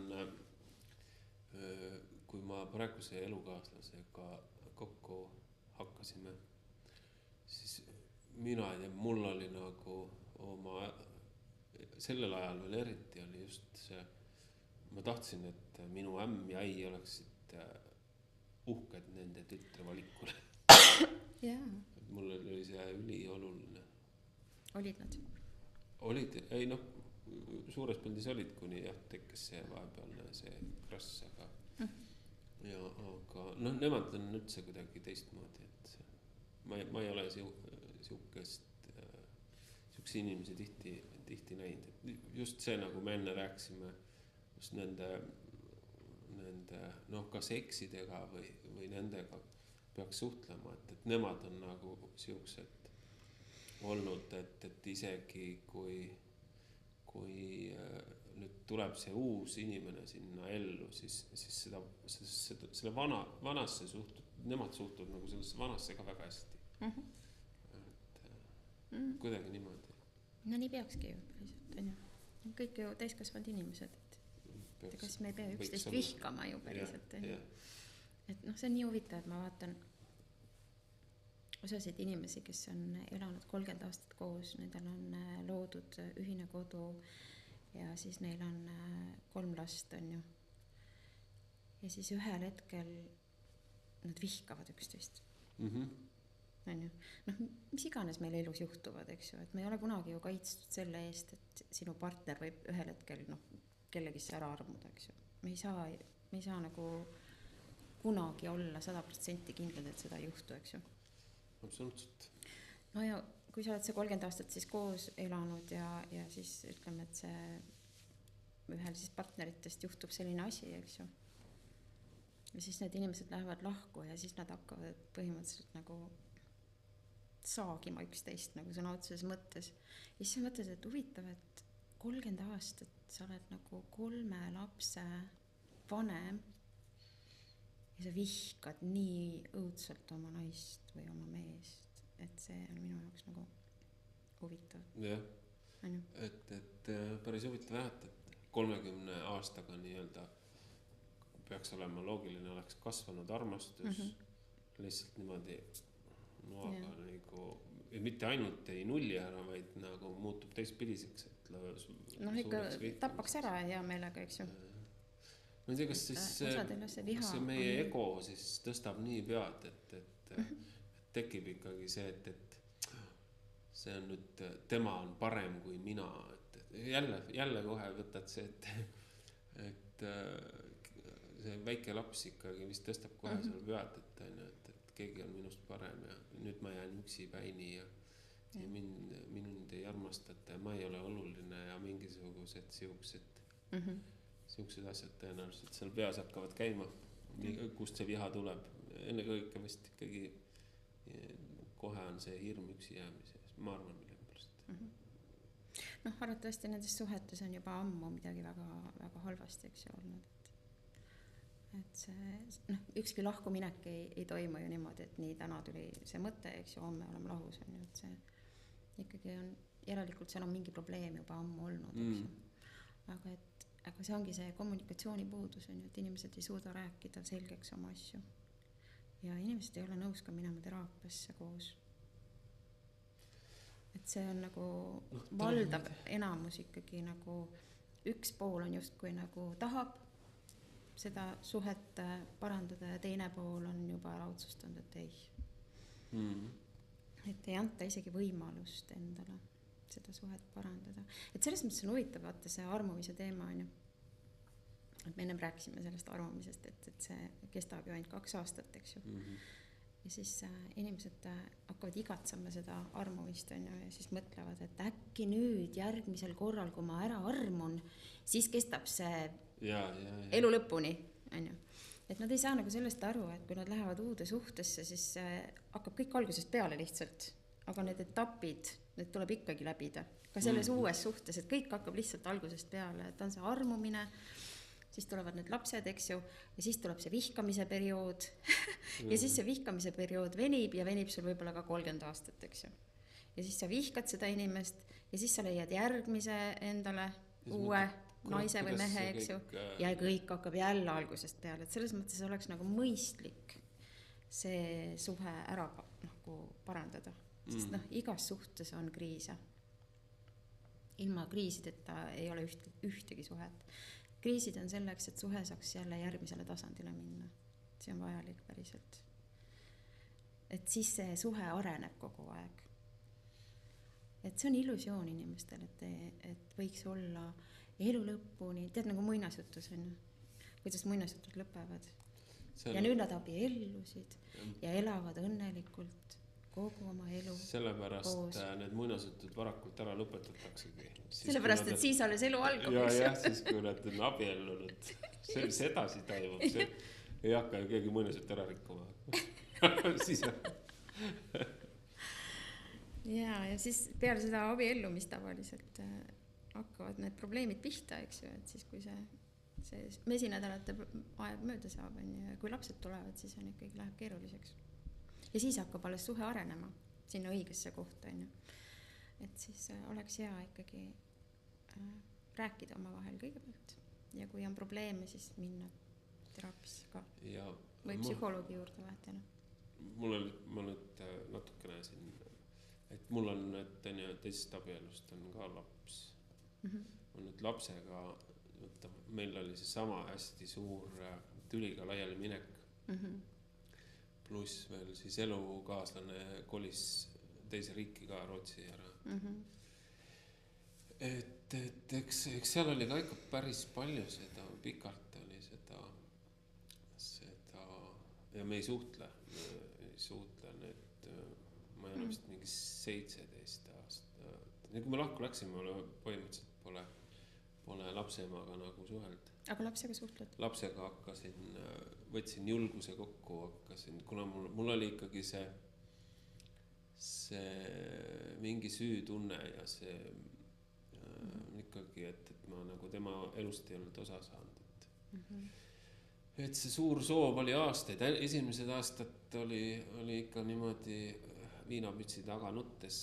kui ma praeguse elukaaslasega kokku hakkasime, siis mina ei tea, mul oli nagu oma, sellel ajal veel eriti oli just see, ma tahtsin, et minu ämm ja ei oleksid uhked nende tütre valikule. Jaa. Mul oli see ülioluline. Olid nad? Olid, ei noh, suures pildis olid, kuni jah, tekkes see vahepealne see krass, aga noh, nemad on üldse kuidagi teistmoodi, et ma ei ole siukse inimesi tihti näinud. Just see, nagu me enne rääksime, just nende noh, kas eksidega või nendega peaks suhtlema, et nemad on nagu siuksed olnud, et isegi kui nüüd tuleb see uus inimene sinna ellu, siis selle vanasse nemad suhtud nagu sellesse vanasse ka väga hästi. Et kuidagi niimoodi. No nii peakski ju päriselt, on ju. Kõik ju täiskasvanud inimesed, et kas me ei pea üksteist vihkama ju päriselt, on ju. Et noh, see on nii huvitav, et ma vaatan osasid inimesi, kes on elanud 30 aastat koos, nendel on loodud ühine kodu ja siis neil on 3 last, on ju. Ja siis ühel hetkel nad vihkavad üksteist. On ju. Noh, mis iganes meil elus juhtuvad, eks ju, et me ei ole kunagi ju kaitstud selle eest, et sinu partner võib ühel hetkel kellegisse ära armuda, eks ju. Me ei saa nagu kunagi olla 100% kindlad, et seda ei juhtu, eks ju. absoluutselt. No ja kui sa oled see 30 aastat siis koos elanud ja siis ütleme, et see ühel siis partneritest juhtub selline asi, eks ju. Ja siis need inimesed lähevad lahku ja siis nad hakkavad põhimõtteliselt nagu saagima üksteist nagu sõna otseses mõttes. Ja siis sa mõtled, et huvitav, et 30 aastat sa oled nagu 3 lapse vanem ja sa vihkad nii õudselt oma naist või oma meest, et see on minu jaoks nagu huvitav. Jah, et päris huvitav jah, et 30 aastaga nii-öelda peaks olema loogiline, oleks kasvanud armastus lihtsalt niimoodi noaga nagu, mitte ainult ei nulli ära, vaid nagu muutub teistpidiseks, et ikka tapaks ära hea meelega, eks ju. Ma ei tea, kas siis see meie ego siis tõstab nii pead, et tekib ikkagi see, et see on nüüd, tema on parem kui mina, et jälle kohe võtad see, et see väike laps ikkagi vist tõstab kohe seal pead, et keegi on minust parem ja nüüd ma jään üksi päini ja mind ei armastata ja ma ei ole oluline ja mingisugused siuksed asjad tõenäoliselt seal peas hakkavad käima, kust see viha tuleb. Enne kõike vist ikkagi kohe on see hirm üksi jäämise, ma arvan millegipärast. Noh, arvatavasti nendes suhetes on juba ammu midagi väga, väga halvasti, eks ju olnud. Et see, ükski lahkuminek ei toimu ju niimoodi, et nii täna tuli see mõte, eks ju, homme oleme lahus, on ju, et see ikkagi on, järelikult seal on mingi probleem juba ammu olnud, eks ju. Aga see ongi see kommunikatsiooni puudus, on ju, et inimesed ei suuda rääkida selgeks oma asju. Ja inimesed ei ole nõus ka minema teraapiasse koos. Et see on nagu valdav enamus ikkagi nagu üks pool on justkui nagu tahab seda suhet parandada ja teine pool on juba ära otsustanud, et ei. Et ei anta isegi võimalust endale seda suhet parandada. Et selles mõttes on huvitav, vaata see armumise teema on ju. Et me ennem rääkisime sellest armumisest, et see kestab ju ainult 2 aastat, eks ju. Ja siis inimesed hakkavad igatsema seda armumist on ju, ja siis mõtlevad, et äkki nüüd järgmisel korral, kui ma ära armun, siis kestab see elu lõpuni, on ju. Et nad ei saa nagu sellest aru, et kui nad lähevad uude suhtesse, siis hakkab kõik algusest peale lihtsalt. Aga need etapid, need tuleb ikkagi läbida. Ka selles uues suhtes, et kõik hakkab lihtsalt algusest peale. Et on see armumine, siis tulevad need lapsed, eks ju, ja siis tuleb see vihkamise periood. Ja siis see vihkamise periood venib ja venib sul võib-olla ka 30 aastat, eks ju. Ja siis sa vihkad seda inimest ja siis sa leiad järgmise endale uue naise või mehe, eks ju, ja kõik hakkab jälle algusest peale, et selles mõttes oleks nagu mõistlik see suhe ära nagu parandada, sest igas suhtes on kriise. Ilma kriisideta ei ole ühtegi suhet. Kriisid on selleks, et suhe saaks jälle järgmisele tasandile minna. See on vajalik päriselt. Et siis see suhe areneb kogu aeg. Et see on illusioon inimestel, et võiks olla elu lõpuni, tead nagu muinasjutus on ju, kuidas muinasjutud lõpevad. Ja nüüd nad abiellusid ja elavad õnnelikult kogu oma elu. Sellepärast koos. Need muinasjutud varakult ära lõpetataksegi. Sellepärast, et siis alles elu algab. Ja, siis kui nad on abiellunud, see mis edasi toimub, see ei hakka ju keegi muinasjut ära rikkuma. Siis ja siis peale seda abiellumist tavaliselt hakkavad need probleemid pihta, eks ju, et siis kui see mesinädalate aeg mööda saab, ja kui lapsed tulevad, siis on ikkagi läheb keeruliseks. Ja siis hakkab alles suhe arenema sinna õigesse kohta, on ju. Et siis oleks hea ikkagi rääkida oma vahel kõigepealt ja kui on probleeme, siis minna teraapiasse ka või psühholoogi juurde vahetena. Ma nüüd natukene siin, et mul on teisest abielust on ka laps. On nüüd lapsega, meil oli see sama hästi suur tüliga laiali minek. Pluss veel siis elukaaslane kolis teise riiki ka Rootsi ära. Et eks seal oli ka ikka päris palju seda, pikalt oli seda ja me ei suhtle need 17 aastat. Ja kui me lahku läksime, põhimõtteliselt pole lapse emaga nagu suheld. Aga lapsega suhtled? Lapsega võtsin julguse kokku, kuna mul oli ikkagi see mingi süütunne ja see ikkagi, et ma nagu tema elust ei olnud osa saanud. Et see suur soov oli aastaid, esimesed aastad oli ikka niimoodi viinapütsi taga nuttes,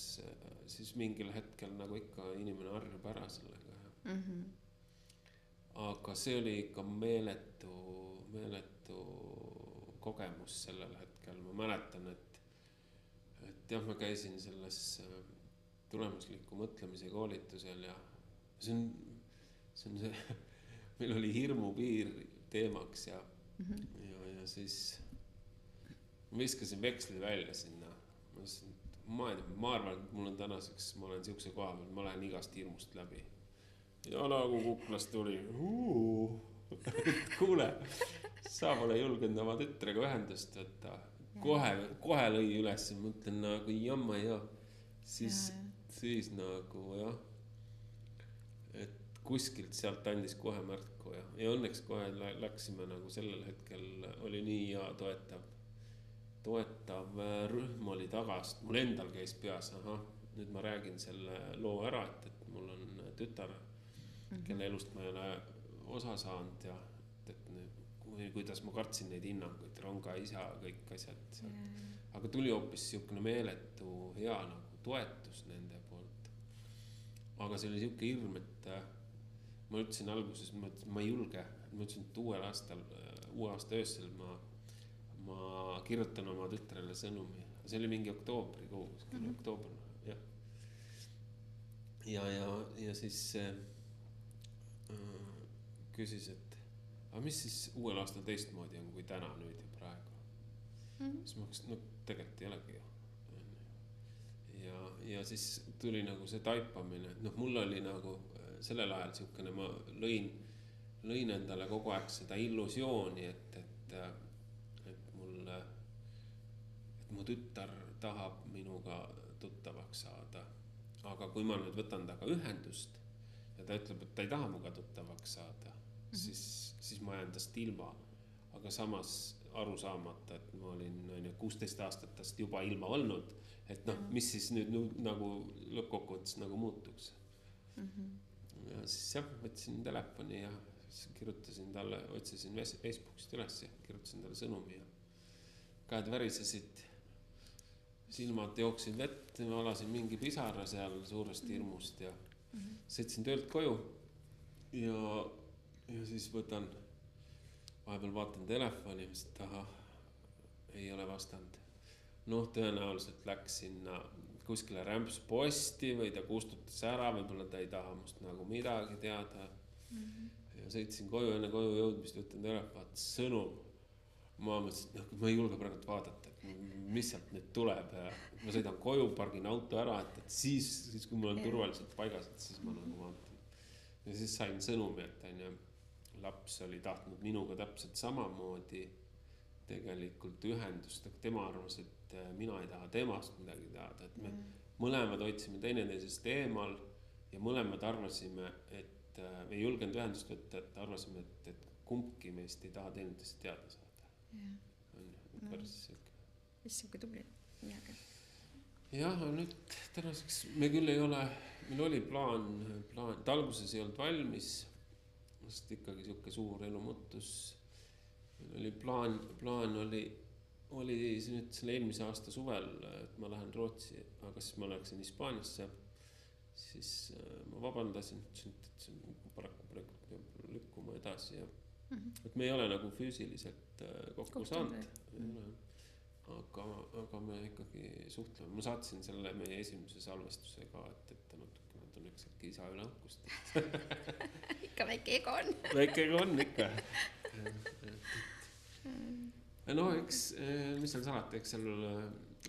siis mingil hetkel nagu ikka inimene harjub ära sellega. Aga see oli ikka meeletu kogemus sellel hetkel. Ma mäletan, et jah, ma käisin selles tulemusliku mõtlemise koolitusel ja see on meil oli hirmupiir teemaks ja siis ma viskasin veksli välja sinna. Ma arvan, et mul on tänaseks, ma olen siukse koha peal, ma lähen igast hirmust läbi. Ja nagu kuklast tuli, kuule, sa pole julgenud oma tütrega ühendust võtta. Kohe lõi üles, mõtlen nagu jamma ja siis nagu jah, et kuskilt sealt andis kohe märku ja õnneks kohe läksime nagu sellel hetkel oli nii ja toetav rühm oli tagast. Mul endal käis peas, nüüd ma räägin selle loo ära, et mul on tütar, kelle elust ma ei ole osa saanud ja kuidas ma kartsin neid hinnanguid, ronga isa, kõik asjad sealt. Aga tuli hoopis siukene meeletu hea nagu toetus nende poolt. Aga see oli siuke hirm, et ma ütlesin alguses, ma ei julge, ma ütlesin, et uue aasta öössel ma kirjutan oma tütrele sõnumi. See oli mingi oktoobrikuu, oktoober, ja siis küsis, et aga mis siis uuel aastal teistmoodi on, kui täna, nüüd ja praegu? Siis ma hakkasin, tegelikult ei olegi ju. Ja siis tuli nagu see taipamine, et mul oli nagu sellel ajal siukene, ma lõin endale kogu aeg seda illusiooni, et mu tütar tahab minuga tuttavaks saada. Aga kui ma nüüd võtan taga ühendust ja ta ütleb, et ta ei taha muga tuttavaks saada, siis ma jään tast ilma, aga samas aru saamata, et ma olin 16 aastat tast juba ilma olnud, et mis siis nüüd nagu lõppkokkuvõttes nagu muutuks. Ja siis jah, võtsin telefoni ja kirjutasin talle, otsisin Facebookist üles ja kirjutasin talle sõnumi ja käed värisesid, silmad jooksid vett, ma alasin mingi pisara seal suurest hirmust ja sõitsin töölt koju ja siis vahepeal vaatan telefoni, mis ei ole vastanud. Tõenäoliselt läks sinna kuskile rämpsposti või ta kustutas ära, võib-olla ta ei taha must nagu midagi teada. Ja sõitsin koju, enne koju jõudmist võtan telefoni, sõnum. Ma mõtlesin, et ma ei julge praegu vaadata, et mis sealt nüüd tuleb. Ma sõidan koju, pargin auto ära, et siis kui mul on turvaliselt paigas, et siis ma nagu vaatan. Ja siis sain sõnumi, et laps oli tahtnud minuga täpselt samamoodi tegelikult ühendust, aga tema arvas, et mina ei taha temast midagi teada, et me mõlemad hoidsime teineteisest eemal ja mõlemad arvasime, et me ei julgenud ühendust võtta, et arvasime, et kumbki meist ei taha teineteisest teada saada. Päris siuke. Mis siuke tubli? Jah, nüüd tänaseks me küll ei ole, meil oli plaan, et alguses ei olnud valmis, sest ikkagi siuke suur elu muutus. Meil oli plaan oli nüüd selle eelmise aasta suvel, et ma lähen Rootsi, aga siis ma läksin Hispaaniasse, siis ma vabandasin, et see paraku peab lükkuma edasi ja et me ei ole nagu füüsiliselt kokku saanud, aga me ikkagi suhtleme. Ma saatsin selle meie esimese salvestuse ka, et ta natuke tunneks äkki isa üle uhkust. Ikka väike ego on. Väike ego on ikka. Eks, mis seal salata, eks seal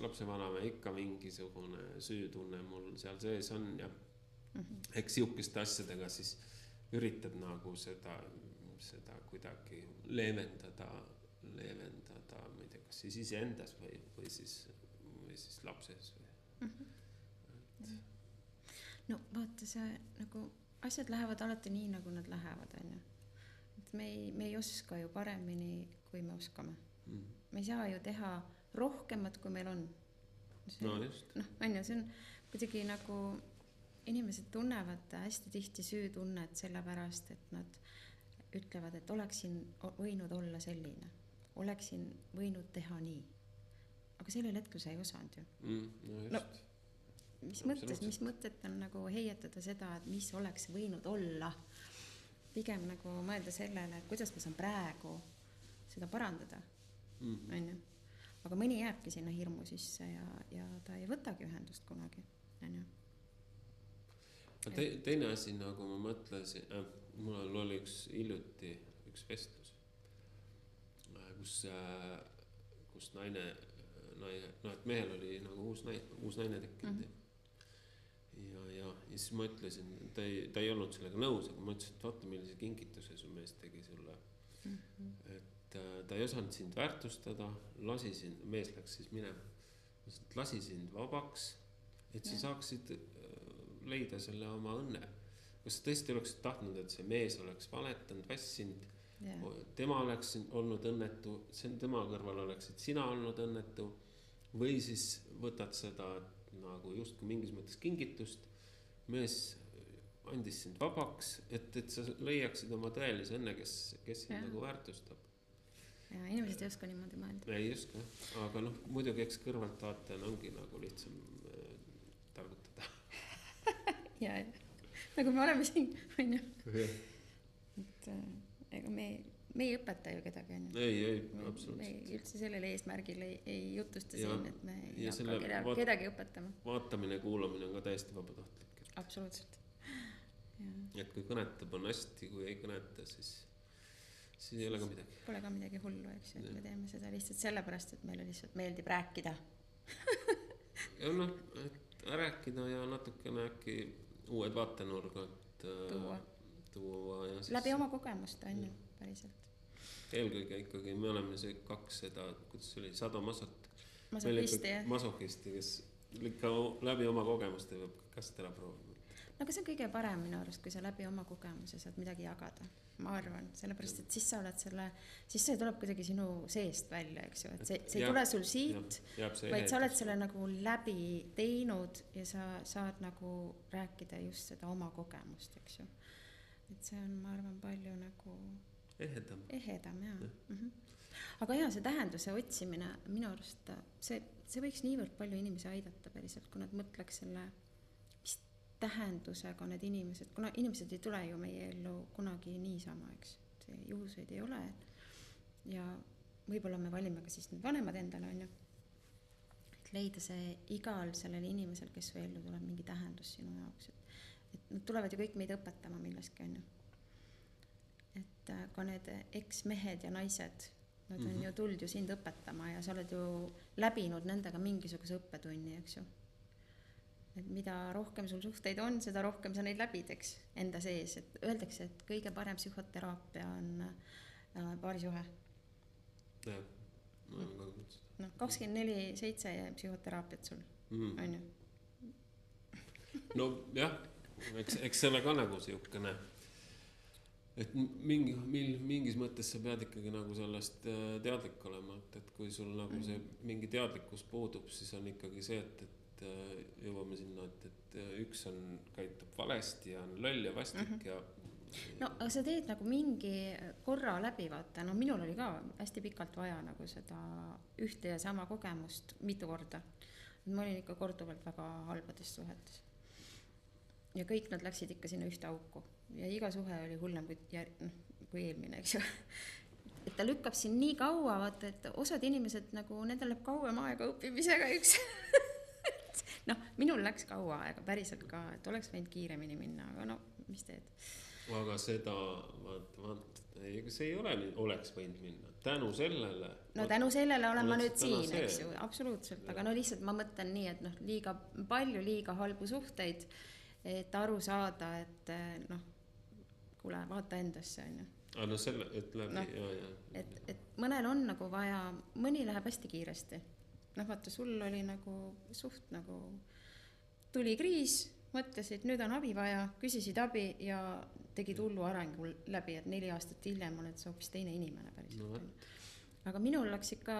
lapsevaname ikka mingisugune süütunne mul seal sees on ja eks siukeste asjadega siis üritad nagu seda kuidagi leevendada, ma ei tea, kas siis iseendas või siis lapses. no vaata, see nagu asjad lähevad alati nii, nagu nad lähevad, on ju. Et me ei oska ju paremini, kui me oskame. Me ei saa ju teha rohkemat, kui meil on. No just. On ju, see on kuidagi nagu inimesed tunnevad hästi tihti süütunnet selle pärast, et nad ütlevad, et oleksin võinud olla selline, oleksin võinud teha nii. Aga sellel hetkel sa ei osanud ju. No just. Mis mõtet on nagu heietada seda, et mis oleks võinud olla. Pigem nagu mõelda sellele, et kuidas ma saan praegu seda parandada. On ju? Aga mõni jääbki sinna hirmu sisse ja ta ei võtagi ühendust kunagi. On ju? Teine asi, nagu ma mõtlesin, mul oli hiljuti üks vestlus, kus naine, et mehel oli nagu uus naine tekkinud. Ja siis ma ütlesin, ta ei olnud sellega nõus, aga ma ütlesin, et vaata, millise kingituse su mees tegi sulle. Et ta ei osanud sind väärtustada, mees läks siis minema, lasi sind vabaks, et sa saaksid leida selle oma õnne. Kas sa tõesti oleksid tahtnud, et see mees oleks valetanud, vassinud, tema oleks olnud õnnetu, tema kõrval oleksid sina olnud õnnetu, või siis võtad seda nagu justkui mingis mõttes kingitust, mees andis sind vabaks, et sa leiaksid oma tõelise õnne, kes sind nagu väärtustab. Ja inimesed ei oska niimoodi mõelda. Ei oska, aga muidugi eks kõrvalt vaatajana ongi nagu lihtsam targutada. Ja, nagu me oleme siin, on ju. Et ega me ei õpeta ju kedagi, on ju. Ei, absoluutselt. Me üldse sellele eesmärgil ei jutusta siin, et me ei hakka kedagi õpetama. Vaatamine ja kuulamine on ka täiesti vabatahtlik. Absoluutselt. Et kui kõnetab on hästi, kui ei kõneta, siis ei ole ka midagi. Pole ka midagi hullu, eks ju, et me teeme seda lihtsalt sellepärast, et meile lihtsalt meeldib rääkida. Ja et rääkida ja natukene äkki uued vaatenurgad tuua ja siis... Läbi oma kogemust, on ju, päriselt. Eelkõige ikkagi me oleme see 2 seda, kuidas see oli, masohisti, kes ikka läbi oma kogemuste peab kast ära proovima. No aga see on kõige parem minu arust, kui sa läbi oma kogemuse saad midagi jagada, ma arvan, sellepärast, et siis sa oled siis see tuleb kuidagi sinu seest välja, eks ju, et see ei tule sul siit, vaid sa oled selle nagu läbi teinud ja sa saad nagu rääkida just seda oma kogemust, eks ju. Et see on, ma arvan, palju nagu ehedam, jaa. Aga jaa, see tähenduse otsimine minu arust, see võiks niivõrd palju inimesi aidata päriselt, kui nad mõtleks selle, mis tähendusega need inimesed, kuna inimesed ei tule ju meie ellu kunagi niisama, eks. See juhuseid ei ole. Ja võib-olla me valime ka siis need vanemad endale, on ju. Et leida see igal sellel inimesel, kes su ellu tuleb, mingi tähendus sinu jaoks. Et nad tulevad ju kõik meid õpetama milleski, on ju. Et ka need eksmehed ja naised, nad on ju tuld ju sind õpetama ja sa oled ju läbinud nendega mingisuguse õppetunni, eks ju. Et mida rohkem sul suhteid on, seda rohkem sa neid läbid, eks, enda sees. Et öeldakse, et kõige parem psühhoteraapia on paarisuhe. Jah, ma olen ka mõtlesin. 24/7 psühhoteraapiat sul, on ju? No jah, eks selle ka nagu siukene, et mingis mõttes sa pead ikkagi nagu sellest teadlik olema, et kui sul nagu see mingi teadlikkus puudub, siis on ikkagi see, et jõuame sinna, et üks käitub valesti ja on loll ja vastik ja... No, aga sa teed nagu mingi korra läbi, vaata, no minul oli ka hästi pikalt vaja nagu seda ühte ja sama kogemust mitu korda. Ma olin ikka korduvalt väga halbades suhetes. Ja kõik nad läksid ikka sinna ühte auku. Ja iga suhe oli hullem kui eelmine, eks ju. Et ta lükkab siin nii kaua, vaata, et osad inimesed nagu, nendel läheb kauem aega õppimisega üks. No, minul läks kaua aega, päriselt ka, et oleks võinud kiiremini minna, aga no, mis teed? Aga seda, see ei ole, oleks võinud minna. Tänu sellele... No tänu sellele olen ma nüüd siin, eks ju, absoluutselt. Aga no lihtsalt ma mõtlen nii, et liiga palju, liiga halbu suhteid, et aru saada, et kuule, vaata endasse, on ju. No selle, et läbi, et mõnel on nagu vaja, mõni läheb hästi kiiresti. Vaata, sul oli nagu suht nagu tuli kriis, mõtlesid, nüüd on abi vaja, küsisid abi ja tegid hullu arengu läbi, et 4 aastat hiljem oled sa hoopis teine inimene päriselt. Aga minul läks ikka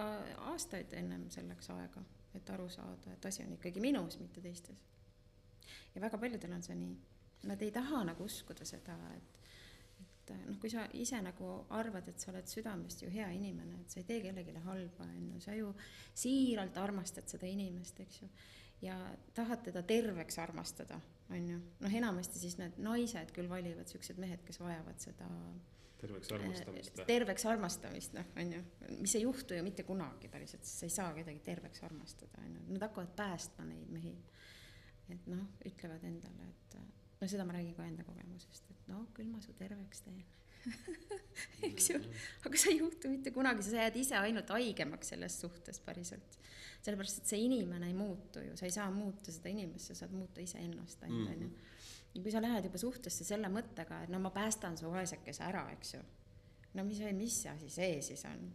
aastaid ennem selleks aega, et aru saada, et asi on ikkagi minus, mitte teistes. Ja väga paljudel on see nii. Nad ei taha nagu uskuda seda, et kui sa ise nagu arvad, et sa oled südamest ju hea inimene, et sa ei tee kellegile halba, sa ju siiralt armastad seda inimest, eks ju, ja tahad teda terveks armastada, on ju. Enamasti siis need naised küll valivad sellised mehed, kes vajavad seda terveks armastamist, on ju, mis ei juhtu ju mitte kunagi päriselt, sa ei saa kedagi terveks armastada, on ju. Nad hakkavad päästma neid mehi, et ütlevad endale, et seda ma räägin ka enda kogemusest, et küll ma su terveks teen. Eks ju, aga sa ei juhtu mitte kunagi, sa jääd ise ainult haigemaks selles suhtes päriselt. Sellepärast, et see inimene ei muutu ju, sa ei saa muuta seda inimest, sa saad muuta ise ennast ainult, on ju. Ja kui sa lähed juba suhtesse selle mõttega, et ma päästan su vaesekese ära, eks ju. Mis asi see siis on?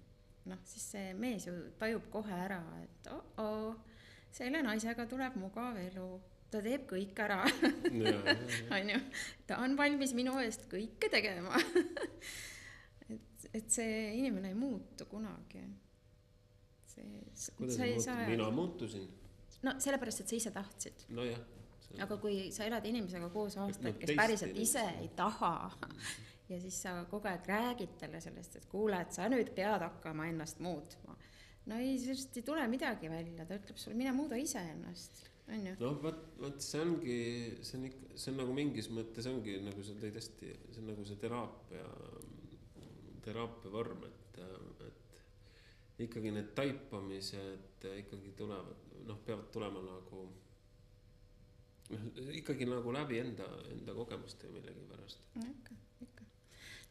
Siis see mees ju tajub kohe ära, et selle naisega tuleb mugav elu. Ta teeb kõik ära. On ju? Ta on valmis minu eest kõike tegema. et see inimene ei muutu kunagi. Kuidas ei muutu? Mina muutusin. Sellepärast, et sa ise tahtsid. Jah. Aga kui sa elad inimesega koos aastaid, kes päriselt ise ei taha ja siis sa kogu aeg räägid talle sellest, et kuule, et sa nüüd pead hakkama ennast muutma. Sellest ei tule midagi välja, ta ütleb sulle, mine muuda ise ennast. Võt see ongi, see on nagu mingis mõttes ongi nagu see tõid hästi, see on nagu see teraapia vorm, et ikkagi need taipamised ikkagi tulevad, peavad tulema nagu ikkagi nagu läbi enda kogemuste millegi pärast. Ikka.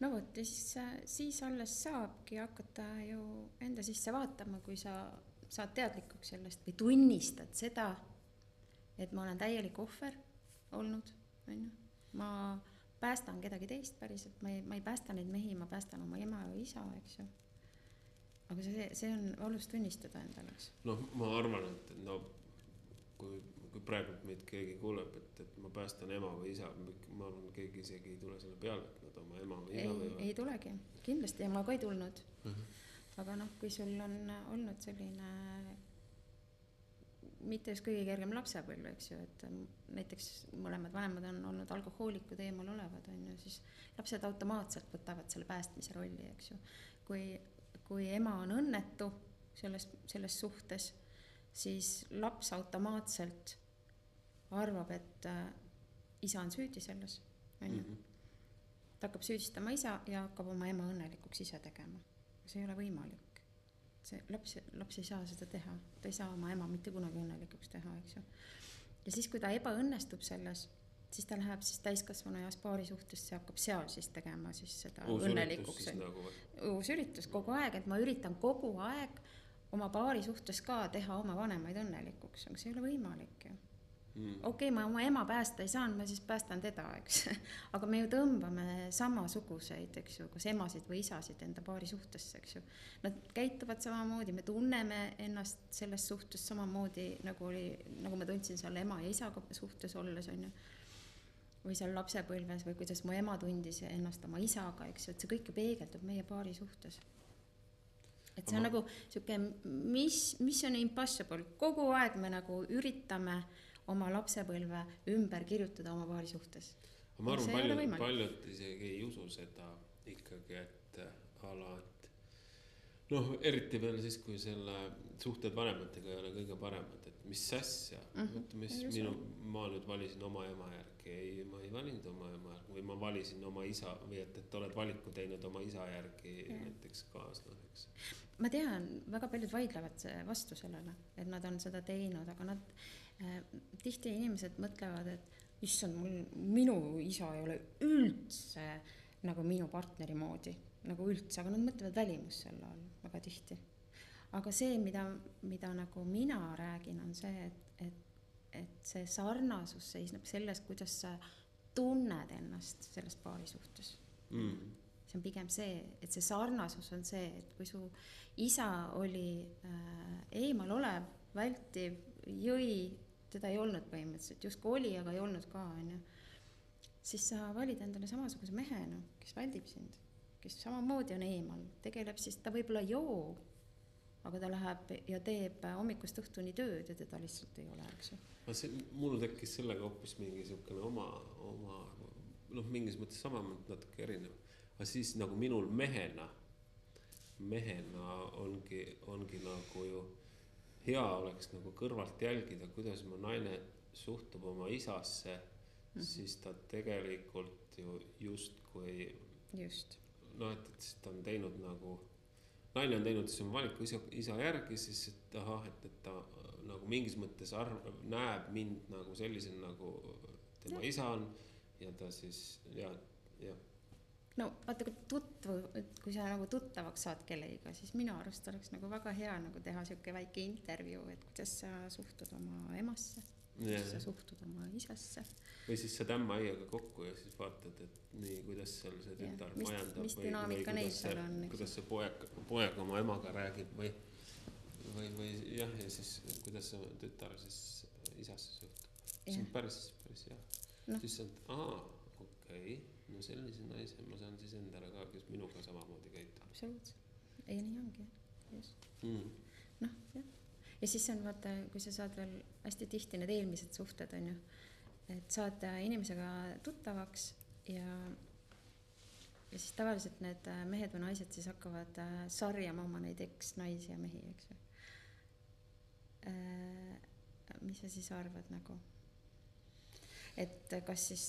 Vot, siis alles saabki hakata ju enda sisse vaatama, kui sa saad teadlikuks sellest või tunnistad seda, et ma olen täielik ohver olnud, on ju. Ma päästan kedagi teist päriselt, ma ei päästa neid mehi, ma päästan oma ema ja isa, eks ju. Aga see on valus tunnistada endaleks. Ma arvan, et kui praegu meid keegi kuuleb, et ma päästan ema või isa, ma arvan, keegi isegi ei tule selle peale, et nad oma ema või isa võivad. Ei tulegi, kindlasti, ja ma ka ei tulnud. Aga kui sul on olnud selline mitte just kõige kergem lapsepõlv, eks ju, et näiteks mõlemad vanemad on olnud alkohoolikud eemal olevad, on ju, siis lapsed automaatselt võtavad selle päästmise rolli, eks ju. Kui ema on õnnetu selles suhtes, siis laps automaatselt arvab, et isa on süüdi selles, on ju. Ta hakkab süüdistama isa ja hakkab oma ema õnnelikuks ise tegema. See ei ole võimalik. See laps ei saa seda teha. Ta ei saa oma ema mitte kunagi õnnelikuks teha, eks ju. Ja siis, kui ta ebaõnnestub selles, siis ta läheb siis täiskasvanu eas paari suhtesse ja hakkab seal siis tegema siis seda õnnelikuks. Uus üritus kogu aeg, et ma üritan kogu aeg oma paari suhtes ka teha oma vanemaid õnnelikuks, aga see ei ole võimalik ju. Okei, ma oma ema päästa ei saanud, ma siis päästan teda, eks. Aga me ju tõmbame samasuguseid, eks ju, kas emasid või isasid enda paari suhtesse, eks ju. Nad käituvad samamoodi, me tunneme ennast selles suhtes samamoodi, nagu ma tundsin seal ema ja isaga suhtes olles, on ju. Või seal lapsepõlves või kuidas mu ema tundis ennast oma isaga, eks ju, et see kõik peegeldub meie paari suhtes. Et see on nagu siuke mission impossible, kogu aeg me nagu üritame oma lapsepõlve ümber kirjutada oma paari suhtes. Ma arvan, paljud isegi ei usu seda ikkagi, et eriti veel siis, kui selle suhted vanematega ei ole kõige paremad, et mis asja, ma nüüd valisin oma ema järgi, ma ei valinud oma ema järgi, või ma valisin oma isa, või et oled valiku teinud oma isa järgi näiteks kaaslaseks. Ma tean, väga paljud vaidlevad vastu sellele, et nad on seda teinud, aga tihti inimesed mõtlevad, et minu isa ei ole üldse nagu minu partneri moodi, nagu üldse, aga nad mõtlevad välimus selle all väga tihti. Aga see, mida nagu mina räägin, on see, et see sarnasus seisneb selles, kuidas sa tunned ennast selles paari suhtes. See on pigem see, et see sarnasus on see, et kui su isa oli eemal olev, vältiv, jõi, teda ei olnud põhimõtteliselt, justkui oli, aga ei olnud ka, on ju. Siis sa valid endale samasuguse mehe, no, kes väldib sind, kes samamoodi on eemal, tegeleb siis, ta võib-olla joob, aga ta läheb ja teeb hommikust õhtuni tööd ja teda lihtsalt ei ole, eks ju. Mul tekkis sellega hoopis mingi niisugune oma noh, mingis mõttes sama natuke erinev. Aga siis nagu minul mehena ongi nagu ju hea oleks nagu kõrvalt jälgida, kuidas mu naine suhtub oma isasse, siis ta tegelikult ju justkui noh, et ta on teinud nagu naine on teinud siis oma valiku isa järgi, siis et ahah, et ta nagu mingis mõttes näeb mind nagu sellisel nagu tema isa on ja ta siis ja. No vaata, kui sa nagu tuttavaks saad kellegiga, siis minu arust oleks nagu väga hea nagu teha siuke väike intervjuu, et kuidas sa suhtud oma emasse, kuidas sa suhtud oma isasse. Või siis sa tämmaaiaga kokku ja siis vaatad, et nii, kuidas seal see tütar majandab mis dünaamika neil seal on. Kuidas see poeg oma emaga räägib või jah, ja siis kuidas see tütar siis isasse suhtub. See on päris hea. No. Siis on, okei. No sellise naise ma saan siis endale ka, kes minuga samamoodi käitub. Absoluutselt. Ei, nii ongi. Just. Noh, jah. Ja siis on vaata, kui sa saad veel hästi tihti need eelmised suhted, on ju, et saad inimesega tuttavaks ja siis tavaliselt need mehed või naised siis hakkavad sarjama oma neid naisi ja mehi, eks ju. Mis sa siis arvad nagu? Et kas siis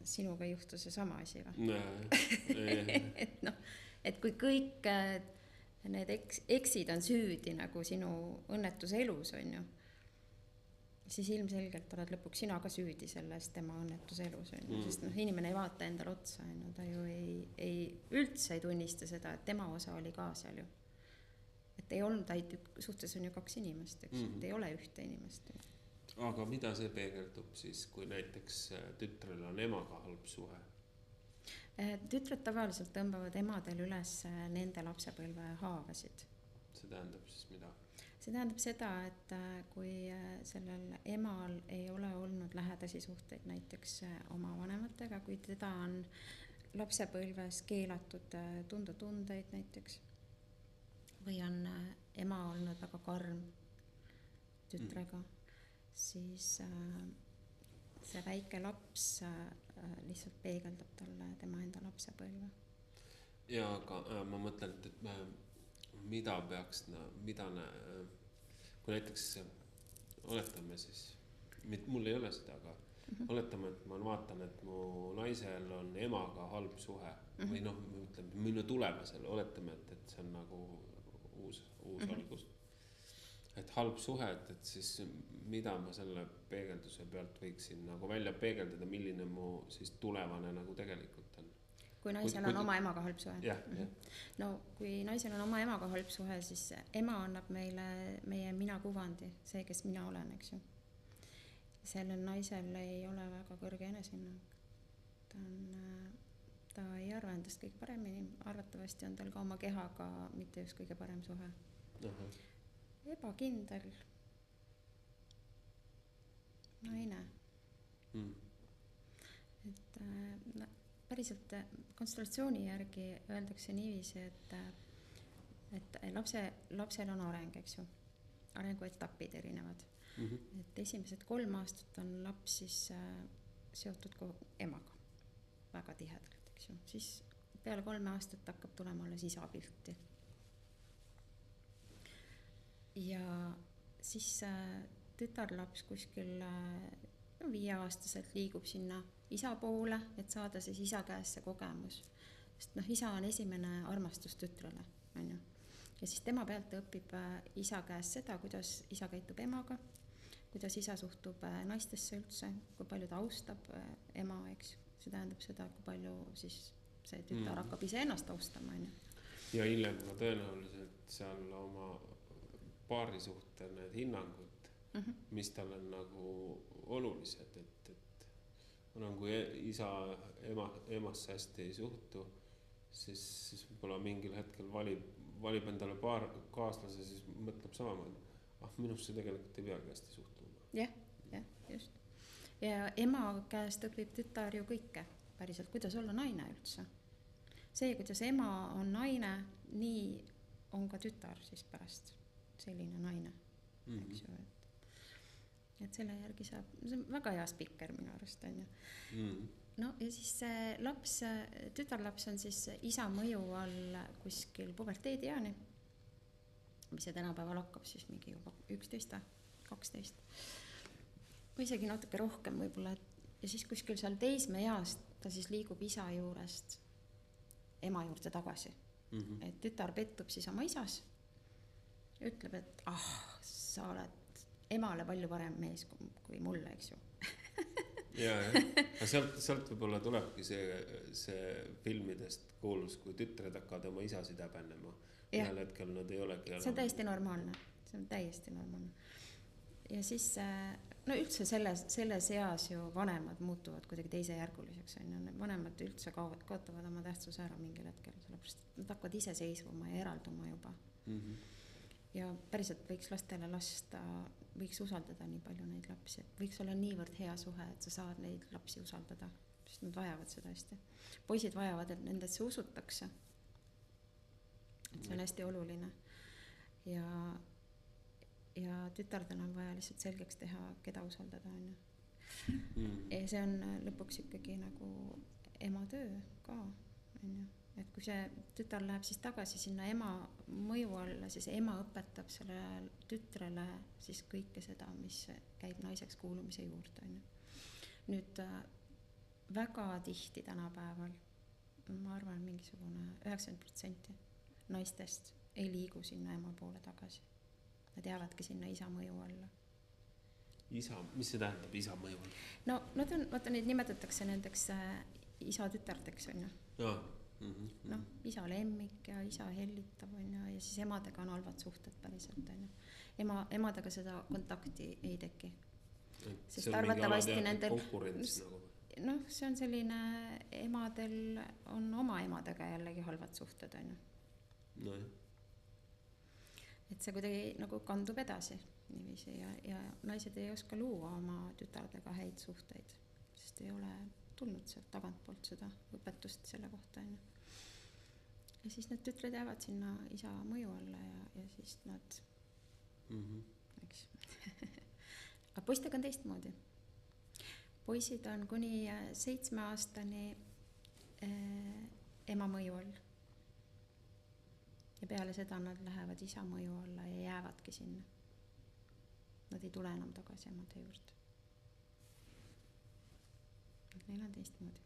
sinuga juhtus see sama asi või? Et noh, et kui kõik need eksid on süüdi nagu sinu õnnetuse elus, on ju, siis ilmselgelt oled lõpuks sina ka süüdi selles tema õnnetuse elus, on ju, sest noh, inimene ei vaata endale otsa, on ju, ta ju üldse ei tunnista seda, et tema osa oli ka seal ju. Et ei olnud, suhtes on ju 2 inimest, eks, et ei ole ühte inimest. Aga mida see peegeldub siis, kui näiteks tütrel on emaga halb suhe? Tütred tavaliselt tõmbavad emadel üles nende lapsepõlve haavasid. See tähendab siis mida? See tähendab seda, et kui sellel emal ei ole olnud lähedasi suhteid näiteks oma vanematega, kui teda on lapsepõlves keelatud tunda tundeid näiteks, või on ema olnud väga karm tütrega, siis see väike laps lihtsalt peegeldab talle tema enda lapsepõlve. Ja aga ma mõtlen, et mida peaks, kui näiteks oletame siis, mul ei ole seda, aga oletame, et ma vaatan, et mu naisel on emaga halb suhe või noh, ütleme, minu tulemusel, oletame, et see on nagu uus algus. Et halb suhe, et siis mida ma selle peegelduse pealt võiksin nagu välja peegeldada, milline mu siis tulevane nagu tegelikult on. Kui naisel on oma emaga halb suhe? Jah. No kui naisel on oma emaga halb suhe, siis ema annab meile meie mina kuvandi, see, kes mina olen, eks ju. Sellel naisel ei ole väga kõrge enesehinnang. Ta ei arva endast kõige paremini, arvatavasti on tal ka oma kehaga mitte just kõige parem suhe. Ebakindel naine. Et päriselt konstellatsiooni järgi öeldakse niiviisi, et lapsel on areng, eks ju. Arenguetapid erinevad. Et esimesed 3 aastat on laps siis seotud emaga väga tihedalt, eks ju. Siis peale 3 aastat hakkab tulema alles isa pilti. Ja siis tütarlaps kuskil 5-aastaselt liigub sinna isa poole, et saada siis isa käest see kogemus. Sest noh, isa on esimene armastus tütrele, on ju. Ja siis tema pealt õpib isa käest seda, kuidas isa käitub emaga, kuidas isa suhtub naistesse üldse, kui palju ta austab ema, eks. See tähendab seda, kui palju siis see tütar hakkab ise ennast austama, on ju. Ja hiljem ka tõenäoliselt seal oma paari suhte need hinnangud, mis tal on nagu olulised, et kui isa emasse hästi ei suhtu, siis võib-olla mingil hetkel valib endale kaaslase, siis mõtleb samamoodi, minust see tegelikult ei peagi hästi suhtuma. Jah, just. Ja ema käest õpib tütar ju kõike päriselt, kuidas olla naine üldse. See, kuidas ema on naine, nii on ka tütar siis pärast selline naine, eks ju, et selle järgi saab, see on väga hea spikker minu arust, on ju. No ja siis see laps, tütarlaps on siis isa mõju all kuskil puberteediani, mis see tänapäeval hakkab siis mingi juba 11, 12 või isegi natuke rohkem võib-olla, ja siis kuskil seal teismeeast ta siis liigub isa juurest ema juurde tagasi. Et tütar pettub siis oma isas, ütleb, et sa oled emale palju parem mees kui mulle, eks ju. ja sealt võib-olla tulebki see filmidest kuulus, kui tütred hakkavad oma isasid häbenema. Ühel hetkel nad ei olegi. See on täiesti normaalne, see on täiesti normaalne. Ja siis, no üldse selles eas ju vanemad muutuvad kuidagi teisejärguliseks, vanemad üldse kaotavad oma tähtsuse ära mingil hetkel, sellepärast nad hakkavad ise seisvuma ja eralduma juba. Ja päriselt võiks lastele lasta, võiks usaldada nii palju neid lapsi, et võiks olla niivõrd hea suhe, et sa saad neid lapsi usaldada, sest nad vajavad seda hästi. Poisid vajavad, et nendesse usutakse, et see on hästi oluline ja tütardel on vaja lihtsalt selgeks teha, keda usaldada, on ju. Ja see on lõpuks ikkagi nagu ema töö ka, on ju. Et kui see tütar läheb siis tagasi sinna ema mõju alla, siis ema õpetab selle tütrele siis kõike seda, mis käib naiseks kuulumise juurde, on ju. Nüüd väga tihti tänapäeval, ma arvan, mingisugune 90% naistest ei liigu sinna ema poole tagasi. Nad jäävadki sinna isa mõju alla. Mis see tähendab isa mõju alla? No, vaata, neid nimetatakse nendeks isa-tütardeks, on ju. No, isa lemmik ja isa hellitav, on ju, ja siis emadega on halvad suhted päriselt, on ju. Emadega seda kontakti ei teki. Sest arvatavasti nendel... Nagu. No, see on selline, emadel on oma emadega jällegi halvad suhted, on ju. No, jah. Et see kuidagi nagu kandub edasi niiviisi ja naised ei oska luua oma tütardega häid suhteid, sest ei ole tulnud sealt tagantpoolt seda õpetust selle kohta. Ja siis need tütred jäävad sinna isa mõju alla ja siis nad, eks. Aga poistega on teistmoodi. Poisid on kuni 7 aastani ema mõju all. Ja peale seda nad lähevad isa mõju alla ja jäävadki sinna. Nad ei tule enam tagasi emade juurde. Neil on teistmoodi.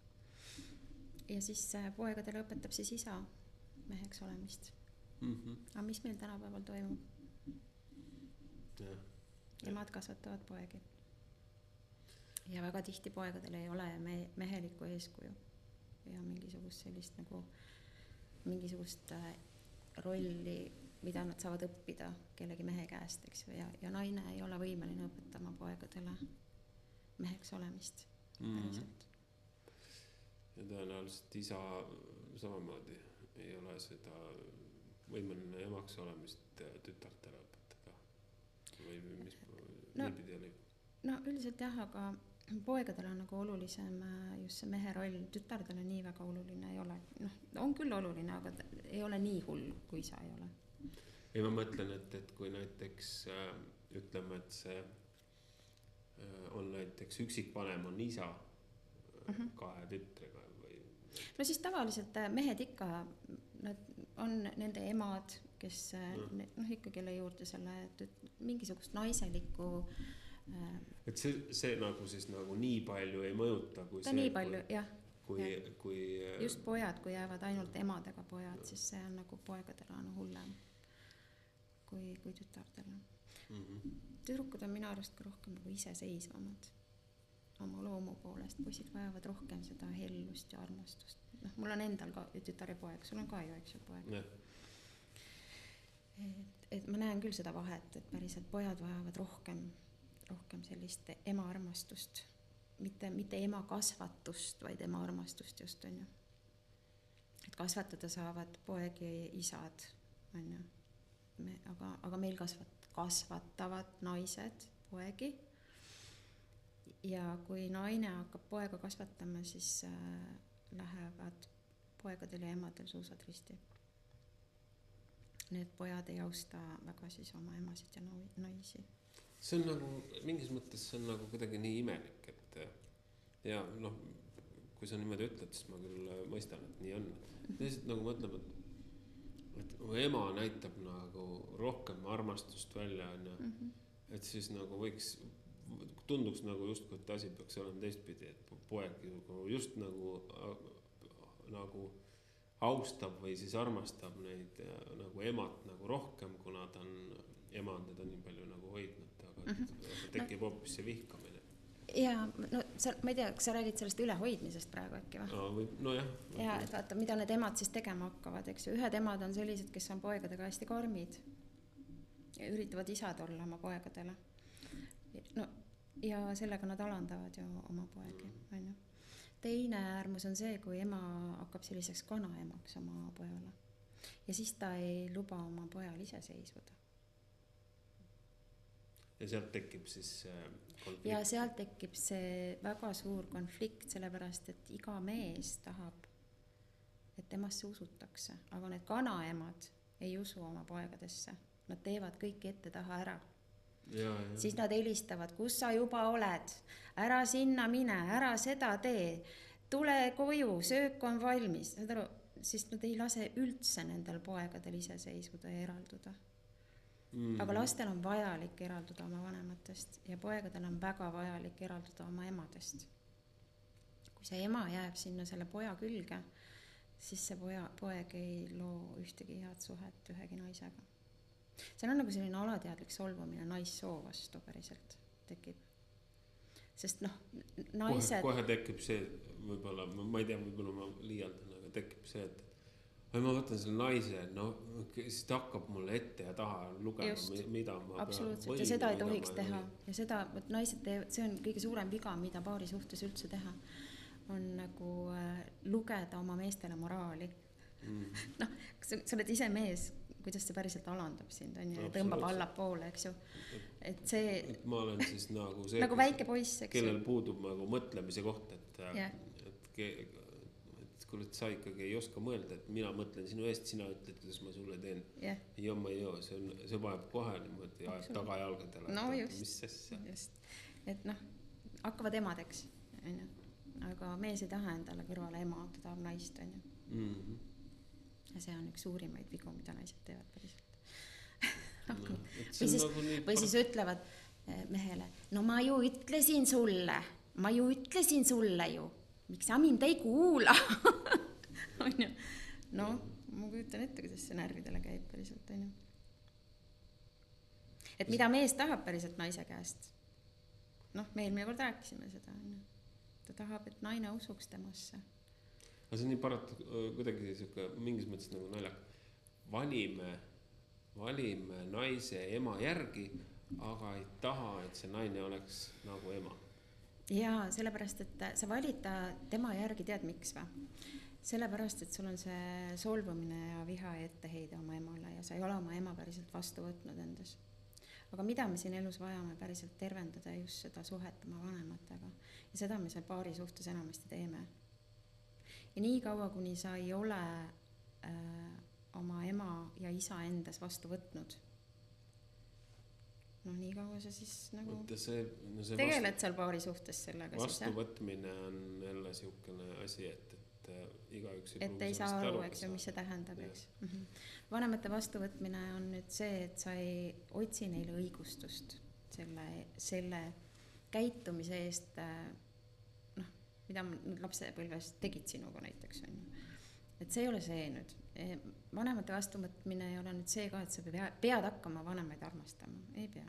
Ja siis poegadele õpetab siis isa meheks olemist. Aga mis meil tänapäeval toimub? Emad kasvatavad poegi. Ja väga tihti poegadel ei ole mehelikku eeskuju. Ja mingisugust sellist nagu mingisugust rolli, mida nad saavad õppida kellegi mehe käest, eks ju, ja naine ei ole võimeline õpetama poegadele meheks olemist päriselt. Ja tõenäoliselt isa samamoodi ei ole seda võimeline emaks olemist tütartele õpetada või mis niipidi oli? No üldiselt jah, aga poegadel on nagu olulisem just see mehe roll, tütardele nii väga oluline ei ole. No, on küll oluline, aga ei ole nii hull, kui isa ei ole. Ei, ma mõtlen, et kui näiteks ütleme, et see on näiteks üksikvanem on isa 2 tütrega või... No siis tavaliselt mehed ikka, nad on nende emad, kes ikkagi kelle juurde selle mingisugust naiselikku et see nagu siis nagu nii palju ei mõjuta kui ta see, nii palju, jah. Kui just pojad, kui jäävad ainult emadega pojad, siis see on nagu poegadele on hullem kui tütardele. Tüdrukud on minu arust ka rohkem nagu iseseisvamad oma loomu poolest. Poisid vajavad rohkem seda hellust ja armastust. No, mul on endal ka tütar ja poeg, sul on ka ju, eks ju, poeg. Et ma näen küll seda vahet, et päriselt pojad vajavad rohkem sellist ema armastust, mitte ema kasvatust, vaid ema armastust just, on ju. Et kasvatada saavad poeg ja isad, on ju. Aga meil kasvatavad naised poegi ja kui naine hakkab poega kasvatama, siis lähevad poegadel ja emadel suusad risti. Need pojad ei austa väga siis oma emasid ja naisi. See on nagu, mingis mõttes see on nagu kuidagi nii imelik, et ja noh, kui sa niimoodi ütled, siis ma küll mõistan, et nii on. Lihtsalt nagu mõtleb, et ema näitab nagu rohkem armastust välja, et siis nagu tunduks nagu justkui, et asi peaks olema teistpidi, et poeg just nagu austab või siis armastab neid nagu emat nagu rohkem, kuna ta on ema on teda nii palju nagu hoidnud, aga tekib hoopis see vihkamine. Ja no ma ei tea, kas sa räägid sellest ülehoidmisest praegu äkki või? No jah. Ja et vaata, mida need emad siis tegema hakkavad, eks ju. Ühed emad on sellised, kes on poegadega hästi karmid ja üritavad isad olla oma poegadele. No, ja sellega nad alandavad ju oma poegi. Teine äärmus on see, kui ema hakkab selliseks kanaemaks oma pojale. Ja siis ta ei luba oma pojal ise seisvuda. Ja sealt tekib siis konflikt. Ja sealt tekib see väga suur konflikt, sellepärast, et iga mees tahab, et temasse usutakse. Aga need kanaemad ei usu oma poegadesse. Nad teevad kõik ette taha ära. Ja. Siis nad helistavad, kus sa juba oled, ära sinna mine, ära seda tee, tule koju, söök on valmis. Siis nad ei lase üldse nendel poegadel ise seisvuda ja eralduda. Aga lastel on vajalik eralduda oma vanematest ja poegadel on väga vajalik eralduda oma emadest. Kui see ema jääb sinna selle poja külge, siis see poeg ei loo ühtegi head suhet ühegi naisega. See on nagu selline alateadlik solvumine naissoo vastu päriselt tekib. Sest noh, naised... Kohe tekib see, võib-olla, ma ei tea, võib-olla ma liialdan, aga tekib see, et ma võtan selle naise, no siis ta hakkab mulle ette ja taha lugema, mida ma absoluutselt, ja seda ei tohiks teha. Ja seda, naised teevad, see on kõige suurem viga, mida paari suhtes üldse teha, on nagu lugeda oma meestele moraali. Noh, sa oled ise mees, kuidas see päriselt alandab sind, on ju, ja tõmbab allapoole, eks ju. Et see... Et ma olen siis nagu see... Nagu väike poiss, eks ju. Kellel puudub nagu mõtlemise koht, et kuule, et sa ikkagi ei oska mõelda, et mina mõtlen sinu eest, sina ütled, kuidas ma sulle teen. Ja ma ei joo, see vajab kohe niimoodi tagajalgadele. No just. Et noh, hakkavad emadeks, on ju. Aga mees ei taha endale kõrvale ema, ta tahab naist, on ju. Ja see on üks suurimaid vigu, mida naised teevad päriselt. Või siis ütlevad mehele, no ma ju ütlesin sulle ju. Miks sa mind ei kuula? On ju? No, ma kujutan ette, kuidas see närvidele käib päriselt, on ju. Et mida mees tahab päriselt naise käest? Noh, me eelmine kord rääkisime seda, on ju. Ta tahab, et naine usuks temasse. Aga see on nii kuidagi mingis mõttes nagu naljak. Valime naise ema järgi, aga ei taha, et see naine oleks nagu ema. Jaa, sellepärast, et sa valid ta tema järgi, tead miks või? Sellepärast, et sul on see solvumine ja viha ja etteheide oma emale ja sa ei ole oma ema päriselt vastu võtnud endas. Aga mida me siin elus vajame päriselt tervendada just seda suhet oma vanematega ja seda me seal paari suhtes enamasti teeme. Ja nii kaua, kuni sa ei ole oma ema ja isa endas vastu võtnud, noh, nii kaua sa siis nagu tegeled seal paari suhtes sellega. Vastuvõtmine on jälle siukene asi, et igaüks ei saa aru, eks ju, mis see tähendab, eks. Vanemate vastuvõtmine on nüüd see, et sa ei otsi neile õigustust selle käitumise eest, noh, mida lapsepõlves tegid sinuga näiteks, on ju. Et see ei ole see nüüd. Vanemate vastuvõtmine ei ole nüüd see ka, et sa pead hakkama vanemaid armastama. Ei pea.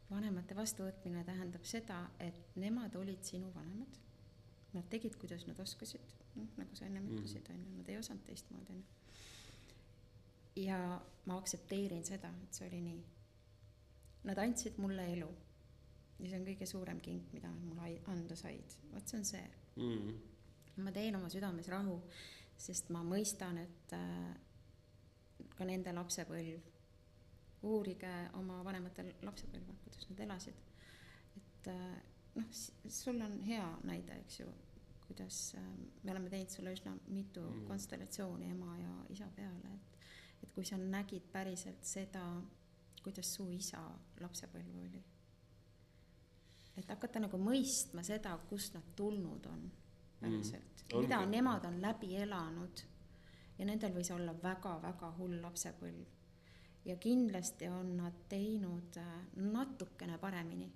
Vanemate vastuvõtmine tähendab seda, et nemad olid sinu vanemad. Nad tegid, kuidas nad oskasid, nagu sa enne ütlesid, nad ei osanud teistmoodi. Ja ma aktsepteerin seda, et see oli nii. Nad andsid mulle elu. Ja see on kõige suurem kink, mida nad mulle anda said. Vaat see on see. Ma teen oma südames rahu, sest ma mõistan, et ka nende lapsepõlv, uurige oma vanematel lapsepõlva, kuidas nad elasid. Et noh, sul on hea näide, eks ju, kuidas me oleme teinud sulle üsna mitu konstellatsiooni ema ja isa peale, et kui sa nägid päriselt seda, kuidas su isa lapsepõlv oli, et hakata nagu mõistma seda, kust nad tulnud on päriselt, mida nemad on läbi elanud ja nendel võis olla väga-väga hull lapsepõlv ja kindlasti on nad teinud natukene paremini,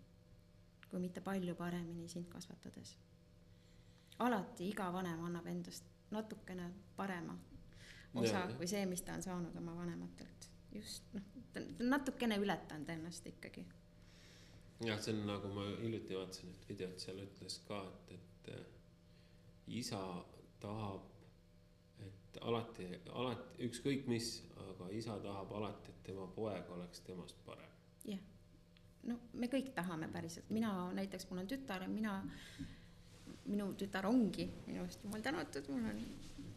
kui mitte palju paremini sind kasvatades. Alati iga vanem annab endast natukene parema osa kui see, mis ta on saanud oma vanematelt. Just, natukene ületanud ennast ikkagi. Jah, see on nagu ma hiljuti vaatasin, et videot seal ütles ka, et isa tahab, et alati ükskõik mis, aga isa tahab alati, et tema poeg oleks temast parem. Jah, no me kõik tahame päriselt. Mina näiteks, mul on tütar ja minu tütar ongi minust jumal tänatud, mul on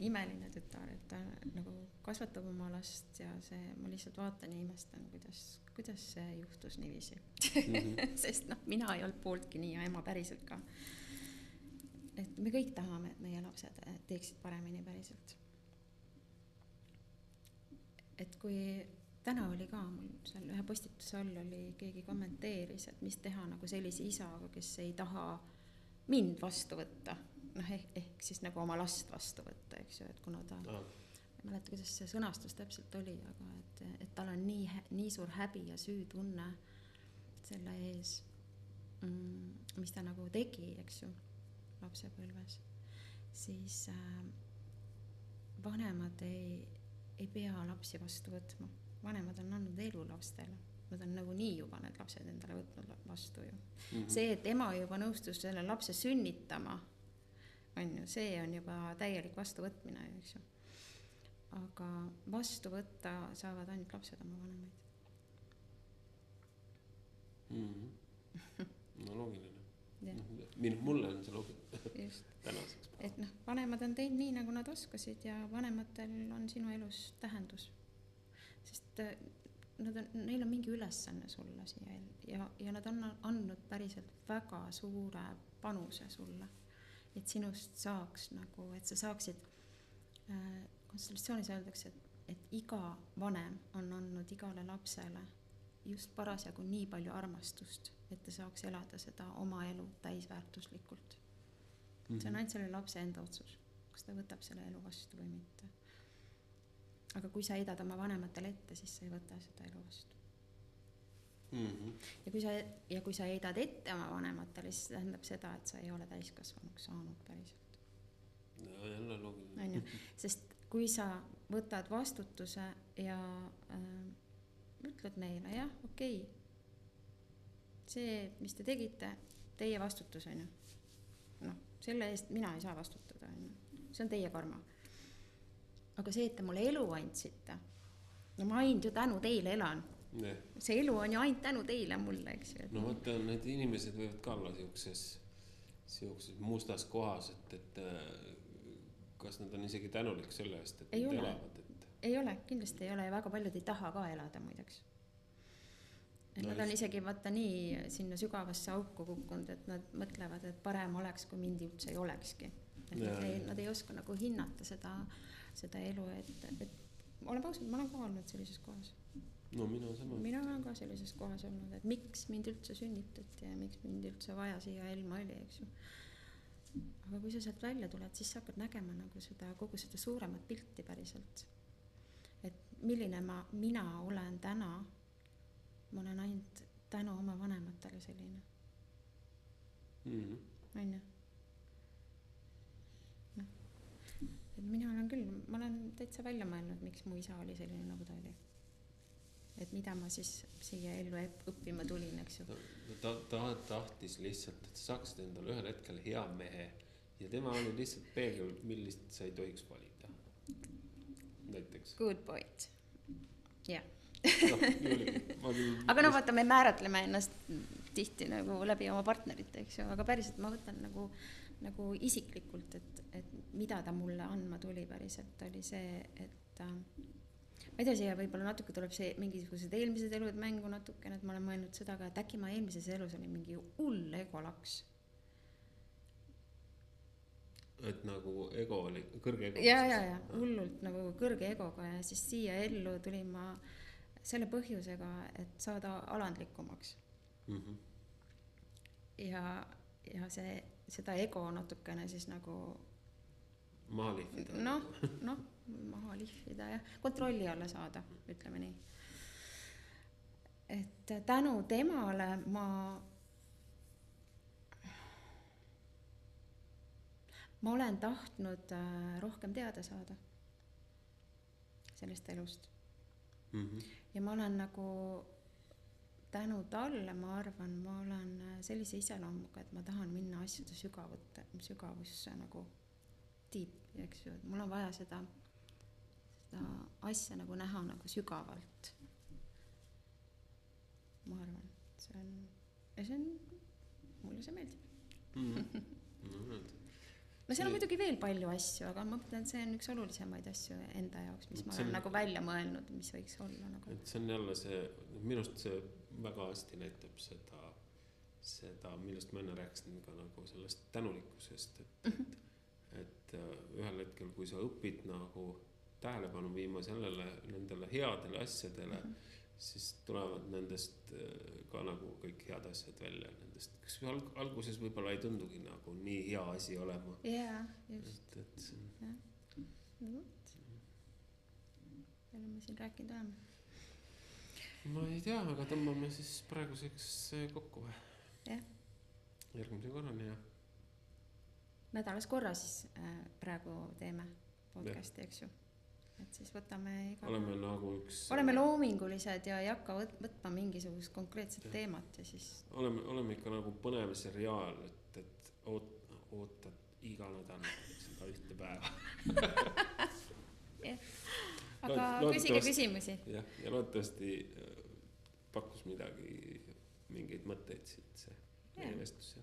imeline tütar, et ta nagu kasvatab oma last ja ma lihtsalt vaatan ja imestan, kuidas see juhtus niiviisi. Sest mina ei olnud pooltki nii ja ema päriselt ka. Et me kõik tahame, et meie lapsed teeksid paremini päriselt. Et kui täna oli ka mul seal ühe postituse all oli, keegi kommenteeris, et mis teha nagu sellise isaga, kes ei taha mind vastu võtta, ehk siis nagu oma last vastu võtta, eks ju, et kuna ta, ma ei mäleta, kuidas see sõnastus täpselt oli, aga et tal on nii suur häbi ja süütunne selle ees, mis ta nagu tegi, eks ju, lapsepõlves, siis vanemad ei pea lapsi vastu võtma. Vanemad on andnud elu lastele. Nad on nagu nii juba need lapsed endale võtnud vastu ju. See, et ema juba nõustus selle lapse sünnitama, see on juba täielik vastuvõtmine, eks ju. Aga vastu võtta saavad ainult lapsed oma vanemaid. No loogiline. Mulle on see loogiline. Tänaseks. Et vanemad on teinud nii, nagu nad oskasid ja vanematel on sinu elus tähendus. Sest neil on mingi ülesanne sulle siia ja nad on andnud päriselt väga suure panuse sulle, et sinust saaks nagu, et sa saaksid, konstellatsioonis öeldakse, et iga vanem on andnud igale lapsele just parasjagu nii palju armastust, et ta saaks elada seda oma elu täisväärtuslikult. See on ainult selle lapse enda otsus, kas ta võtab selle elu vastu või mitte. Aga kui sa heidad oma vanematele ette, siis sa ei võta seda elu vastu. Ja kui sa heidad ette oma vanematele, siis tähendab seda, et sa ei ole täiskasvanuks saanud päriselt. No jälle loogiline. Sest kui sa võtad vastutuse ja ütled neile, jah, okei, see, mis te tegite, teie vastutus on ju. Selle eest mina ei saa vastutada. See on teie karma. Aga see, et te mulle elu andsite, ma ainult ju tänu teile elan. See elu on ju ainult tänu teile mulle, eks ju. No vaata, need inimesed võivad ka olla siukses mustas kohas, et kas nad on isegi tänulik selle eest, et nad elavad. Ei ole, kindlasti ei ole ja väga paljud ei taha ka elada muideks. Nad on isegi vaata nii sinna sügavasse auku kukkunud, et nad mõtlevad, et parem oleks, kui mind üldse ei olekski. Nad ei oska nagu hinnata seda elu, et olen ausalt, ma olen ka olnud sellises kohas. No mina olen ka sellises kohas olnud, et miks mind üldse sünnitati ja miks mind üldse vaja siia elma oli, eks ju. Aga kui sa sealt välja tuled, siis sa hakkad nägema nagu kogu seda suuremat pilti päriselt. Et milline mina olen täna, ma olen ainult tänu oma vanematele selline. On ju? Et mina olen küll, ma olen täitsa välja mõelnud, miks mu isa oli selline, nagu ta oli. Et mida ma siis siia ellu õppima tulin, eks ju. Ta tahtis lihtsalt, et sa saaksid endale ühel hetkel hea mehe ja tema oli lihtsalt peegel, millist sa ei tohiks valida. Näiteks. Good point. Jah. Aga vaata, me määratleme ennast tihti nagu läbi oma partnerite, eks ju, aga päriselt ma võtan nagu isiklikult, et mida ta mulle andma tuli päriselt, oli see, et ma ei tea, siia võib-olla natuke tuleb see mingisugused eelmised elud mängu natukene, et ma olen mõelnud seda ka, et äkki ma eelmises elus oli mingi hull egolaks. et nagu ego oli, kõrge ego. ja hullult nagu kõrge egoga ja siis siia ellu tulin ma selle põhjusega, et saada alandlikumaks. Ja seda ego natukene siis nagu maha lihvida. Maha lihvida ja kontrolli alla saada, ütleme nii. Et tänu temale ma olen tahtnud rohkem teada saada sellest elust. Ja ma olen nagu tänu talle, ma arvan, ma olen sellise iseloomuga, et ma tahan minna asjade sügavusse nagu tiip, eks ju, et mul on vaja seda asja nagu näha nagu sügavalt. Ma arvan, mulle see meeldib. No seal on muidugi veel palju asju, aga ma mõtlen, et see on üks olulisemaid asju enda jaoks, mis ma olen nagu välja mõelnud, mis võiks olla nagu. Et see on jälle see, minust see väga hästi näitab seda, millest ma enne rääkisin ka nagu sellest tänulikkusest, et ühel hetkel, kui sa õpid nagu tähelepanu viima nendele headele asjadele, siis tulevad nendest ka nagu kõik head asjad välja nendest, kes alguses võib-olla ei tundugi nagu nii hea asi olema. Jaa, just. Et see on. Palju me siin rääkinud oleme? Ma ei tea, aga tõmbame siis praeguseks kokku või? Jah. Järgmise korrani ja. Nädalas korra siis praegu teeme podcasti, eks ju. Et siis võtame oleme loomingulised ja ei hakka võtma mingisugust konkreetset teemat ja siis oleme ikka nagu põnev seriaal, et ootad iga nädal seda ühte päeva. Aga küsige küsimusi. Ja loodetavasti pakkus mingeid mõtteid siit see meie vestlus.